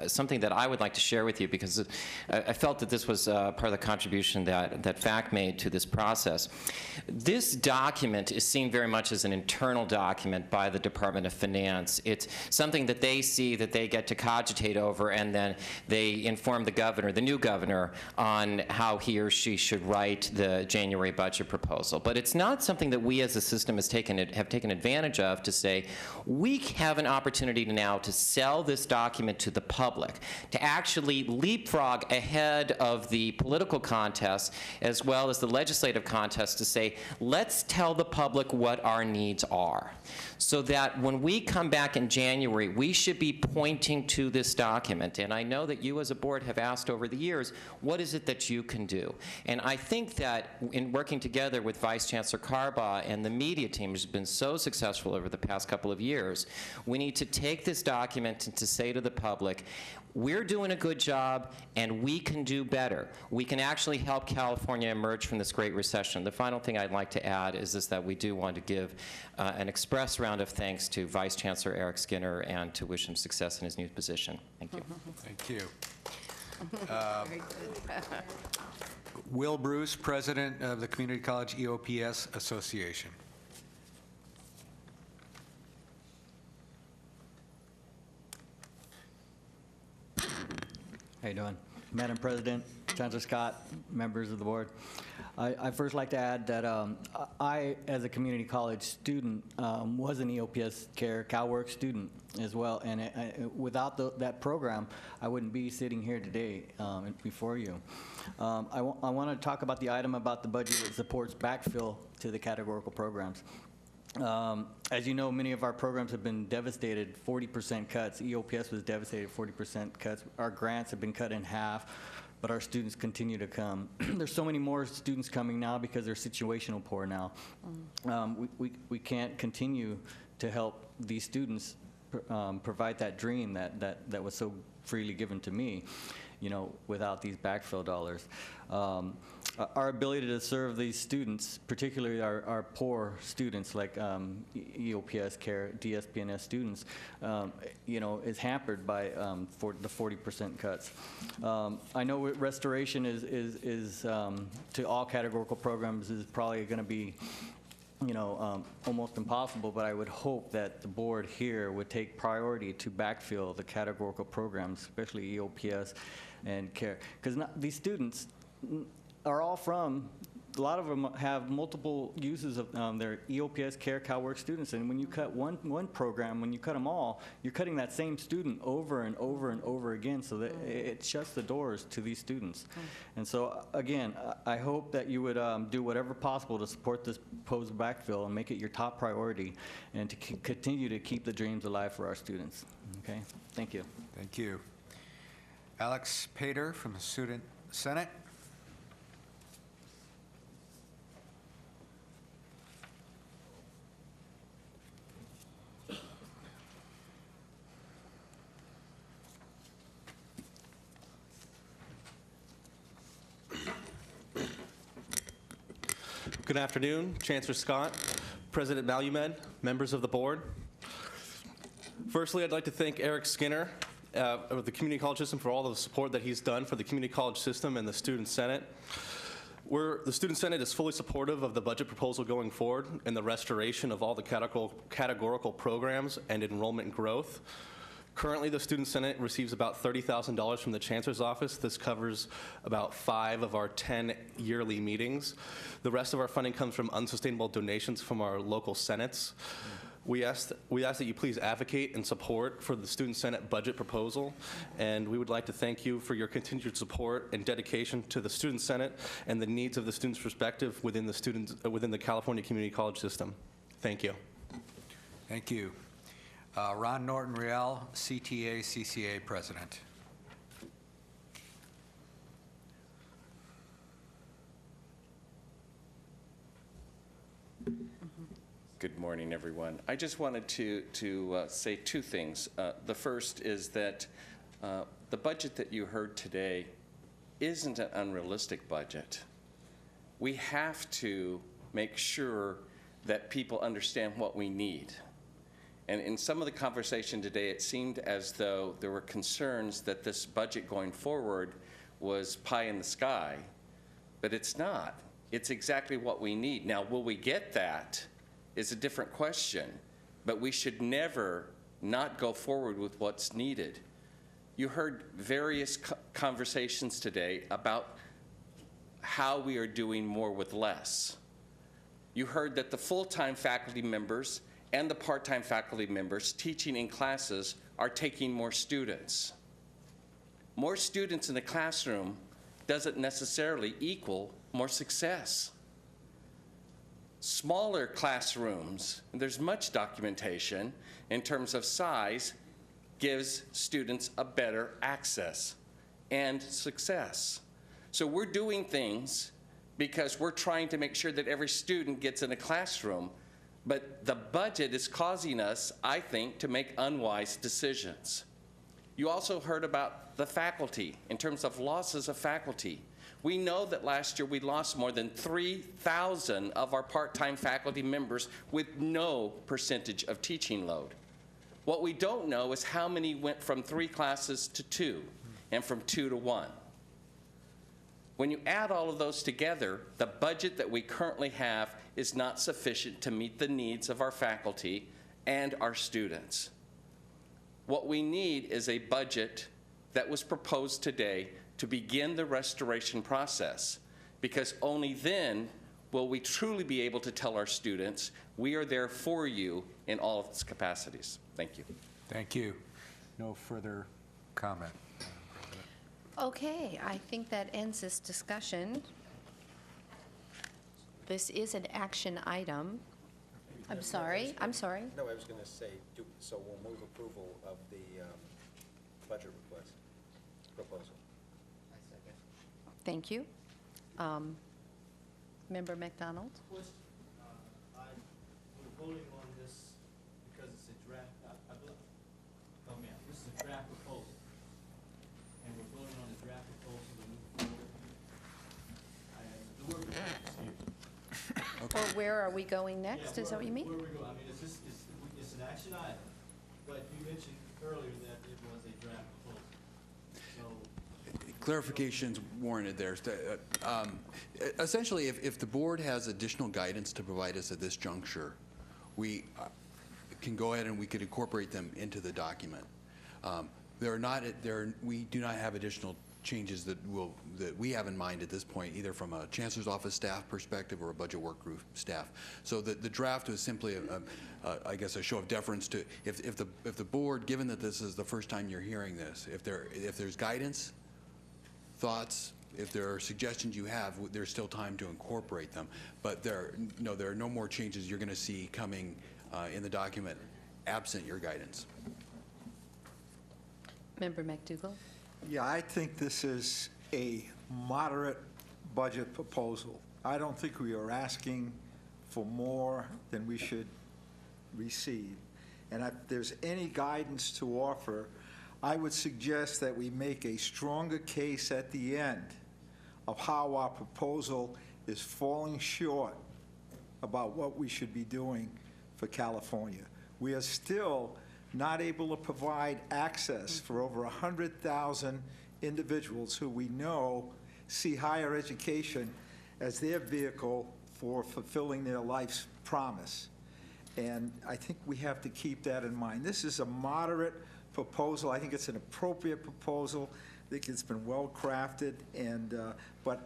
[SPEAKER 11] something that I would like to share with you, because I felt that this was part of the contribution that FAC made to this process. This document is seen very much as an internal document by the Department of Finance. It's something that they see that they get to cogitate over, and then they inform the governor, the new governor, on how he or she should write the January budget proposal. But it's not something that we as a system have taken advantage of to say, we have an opportunity now to sell this document to the public, to actually leapfrog ahead of the political contest as well as the legislative contest, to say, let's tell the public what our needs are, so that when we come back in January, we should be pointing to this document. And I know that you as a board have asked over the years, what is it that you can do? And I think that in working together with Vice Chancellor Carbaugh and the media team, which has been so successful over the past couple of years, we need to take this document and to say to the public, we're doing a good job, and we can do better. We can actually help California emerge from this great recession. The final thing I'd like to add is that we do want to give an express round of thanks to Vice Chancellor Eric Skinner and to wish him success in his new position. Thank you.
[SPEAKER 10] Thank you. Will Bruce, President of the Community College EOPS Association.
[SPEAKER 12] How you doing? Madam President, Chancellor Scott, members of the board. I'd first like to add that I, as a community college student, was an EOPS Care CalWorks student as well, and without that program, I wouldn't be sitting here today before you. I want to talk about the item about the budget that supports backfill to the categorical programs. As you know, many of our programs have been devastated, 40% cuts. EOPS was devastated, 40% cuts. Our grants have been cut in half, but our students continue to come. There's so many more students coming now because they're situational poor now. We can't continue to help these students provide that dream that was so freely given to me, you know, without these backfill dollars. Our ability to serve these students, particularly our poor students like EOPS Care, DSPNS students, you know, is hampered by for the 40% cuts. I know restoration is to all categorical programs is probably going to be, you know, almost impossible, but I would hope that the board here would take priority to backfill the categorical programs, especially EOPS and Care, because these students are all from, a lot of them have multiple uses of their EOPS Care CalWorks students, and when you cut one program, when you cut them all, you're cutting that same student over and over and over again, so that it shuts the doors to these students. And so again, I hope that you would do whatever possible to support this proposed backfill and make it your top priority, and to continue to keep the dreams alive for our students. Okay, thank you.
[SPEAKER 10] Thank you. Alex Pater from the Student Senate.
[SPEAKER 13] Good afternoon, Chancellor Scott, President Malumed, members of the board. Firstly, I'd like to thank Eric Skinner of the Community College System for all of the support that he's done for the Community College System and the Student Senate. The Student Senate is fully supportive of the budget proposal going forward and the restoration of all the categorical programs and enrollment growth. Currently, the Student Senate receives about $30,000 from the Chancellor's office. This covers about 5 of our 10 yearly meetings. The rest of our funding comes from unsustainable donations from our local senates. We ask that you please advocate and support for the Student Senate budget proposal, and we would like to thank you for your continued support and dedication to the Student Senate and the needs of the students' perspective within the California Community College System. Thank you.
[SPEAKER 10] Thank you. Ron Norton Real, CTA CCA President.
[SPEAKER 14] Good morning, everyone. I just wanted to say 2 things. The first is that the budget that you heard today isn't an unrealistic budget. We have to make sure that people understand what we need. And in some of the conversation today, it seemed as though there were concerns that this budget going forward was pie in the sky, but it's not. It's exactly what we need. Now, will we get that is a different question, but we should never not go forward with what's needed. You heard various conversations today about how we are doing more with less. You heard that the full-time faculty members and the part-time faculty members teaching in classes are taking more students. More students in the classroom doesn't necessarily equal more success. Smaller classrooms, and there's much documentation in terms of size, gives students a better access and success. So we're doing things because we're trying to make sure that every student gets in a classroom, but the budget is causing us, I think, to make unwise decisions. You also heard about the faculty in terms of losses of faculty. We know that last year we lost more than 3,000 of our part-time faculty members with no percentage of teaching load. What we don't know is how many went from 3 classes to 2 and from 2 to 1. When you add all of those together, the budget that we currently have is not sufficient to meet the needs of our faculty and our students. What we need is a budget that was proposed today to begin the restoration process, because only then will we truly be able to tell our students, we are there for you in all of its capacities. Thank you.
[SPEAKER 10] Thank you. No further comment.
[SPEAKER 1] Okay, I think that ends this discussion. This is an action item. I'm sorry.
[SPEAKER 7] No, I was going to say, so we'll move approval of the budget request proposal.
[SPEAKER 1] Thank you. Member McDonald?
[SPEAKER 6] We're voting on this because it's a draft, this is a draft proposal. And we're voting on a draft proposal to move forward.
[SPEAKER 1] Or where are we going next? Is that what you mean?
[SPEAKER 6] Where we go, I mean, it's an action item, but you mentioned earlier that it was a draft proposal. So
[SPEAKER 2] Clarification's warranted there. Essentially, if the board has additional guidance to provide us at this juncture, we can go ahead and we could incorporate them into the document. We do not have additional changes that we have in mind at this point, either from a chancellor's office staff perspective or a budget work group staff. So the draft was simply, I guess, a show of deference to if the board, given that this is the first time you're hearing this, if there's guidance, thoughts, if there are suggestions you have, there's still time to incorporate them. But there are no more changes you're going to see coming in the document absent your guidance.
[SPEAKER 1] Member McDougall?
[SPEAKER 4] Yeah, I think this is a moderate budget proposal. I don't think we are asking for more than we should receive. And if there's any guidance to offer, I would suggest that we make a stronger case at the end of how our proposal is falling short about what we should be doing for California. We are still not able to provide access for over 100,000 individuals who we know see higher education as their vehicle for fulfilling their life's promise. And I think we have to keep that in mind. This is a moderate proposal. I think it's an appropriate proposal. I think it's been well crafted. But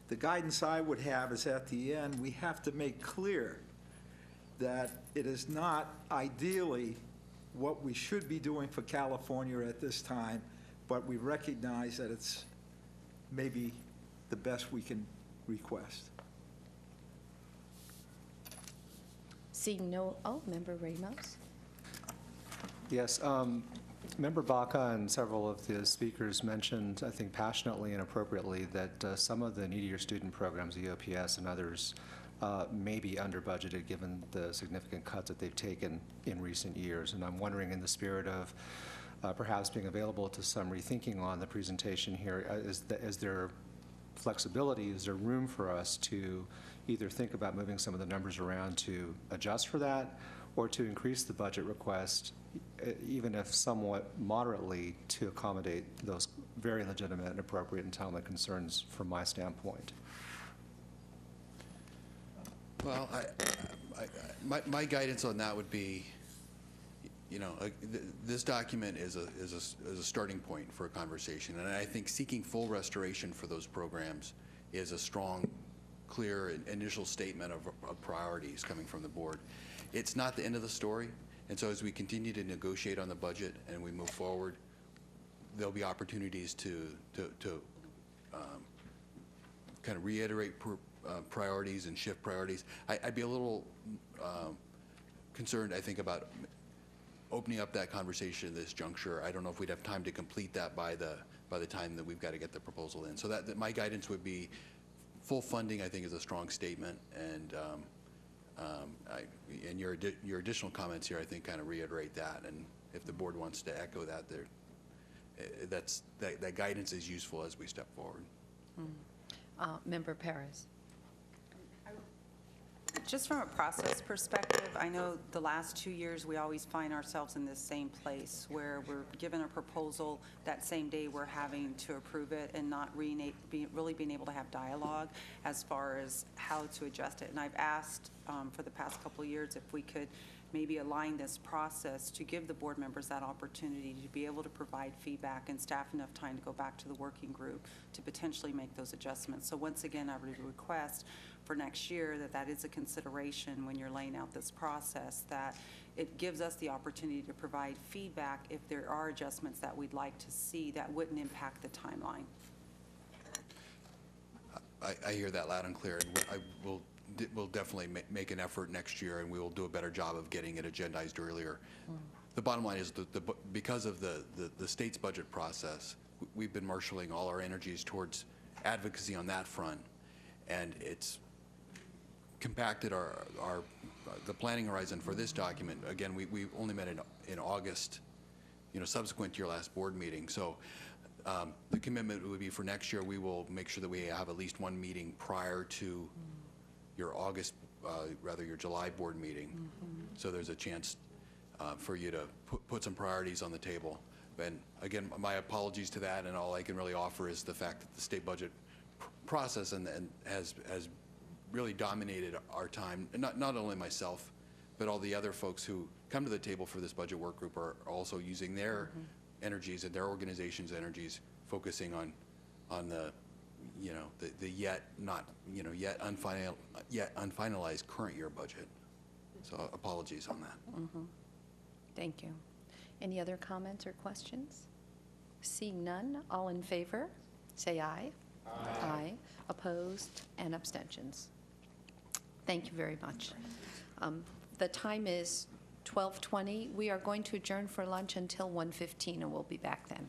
[SPEAKER 4] the guidance I would have is at the end, we have to make clear that it is not ideally what we should be doing for California at this time, but we recognize that it's maybe the best we can request.
[SPEAKER 1] Seeing no, Member Ramos?
[SPEAKER 15] Yes, Member Baca and several of the speakers mentioned, I think passionately and appropriately, that some of the needier student programs, the OPS and others, may be under budgeted given the significant cuts that they've taken in recent years. And I'm wondering, in the spirit of perhaps being available to some rethinking on the presentation here, is there flexibility, is there room for us to either think about moving some of the numbers around to adjust for that, or to increase the budget request, even if somewhat moderately, to accommodate those very legitimate and appropriate and timely concerns from my standpoint.
[SPEAKER 2] Well, my guidance on that would be, this document is a starting point for a conversation, and I think seeking full restoration for those programs is a strong, clear initial statement of priorities coming from the board. It's not the end of the story, and so as we continue to negotiate on the budget and we move forward, there'll be opportunities to kind of reiterate priorities and shift priorities. I'd be a little concerned, I think, about opening up that conversation at this juncture. I don't know if we'd have time to complete that by the time that we've got to get the proposal in. So that my guidance would be full funding, I think, is a strong statement, and your additional comments here, I think, kind of reiterate that. And if the board wants to echo that, that guidance is useful as we step forward.
[SPEAKER 1] Member Perez.
[SPEAKER 8] Just from a process perspective, I know the last 2 years, we always find ourselves in this same place where we're given a proposal, that same day we're having to approve it and not really being able to have dialogue as far as how to adjust it. And I've asked for the past couple of years if we could maybe align this process to give the board members that opportunity to be able to provide feedback and staff enough time to go back to the working group to potentially make those adjustments. So once again, I would request for next year that is a consideration when you're laying out this process, that it gives us the opportunity to provide feedback if there are adjustments that we'd like to see that wouldn't impact the timeline.
[SPEAKER 2] I hear that loud and clear, and we'll definitely make an effort next year, and we will do a better job of getting it agendized earlier. The bottom line is because of the state's budget process, we've been marshaling all our energies towards advocacy on that front, and it's compacted the planning horizon for this document. Again, we only met in August, subsequent to your last board meeting. So the commitment would be for next year, we will make sure that we have at least one meeting prior to your your July board meeting. So there's a chance for you to put some priorities on the table. And again, my apologies to that, and all I can really offer is the fact that the state budget process and has really dominated our time. And not only myself, but all the other folks who come to the table for this budget work group are also using their energies and their organization's energies, focusing on the yet unfinalized current year budget. So apologies on that.
[SPEAKER 1] Thank you. Any other comments or questions? Seeing none, all in favor, say aye. Aye. Opposed and abstentions. Thank you very much. The time is 12:20. We are going to adjourn for lunch until 1:15, and we'll be back then.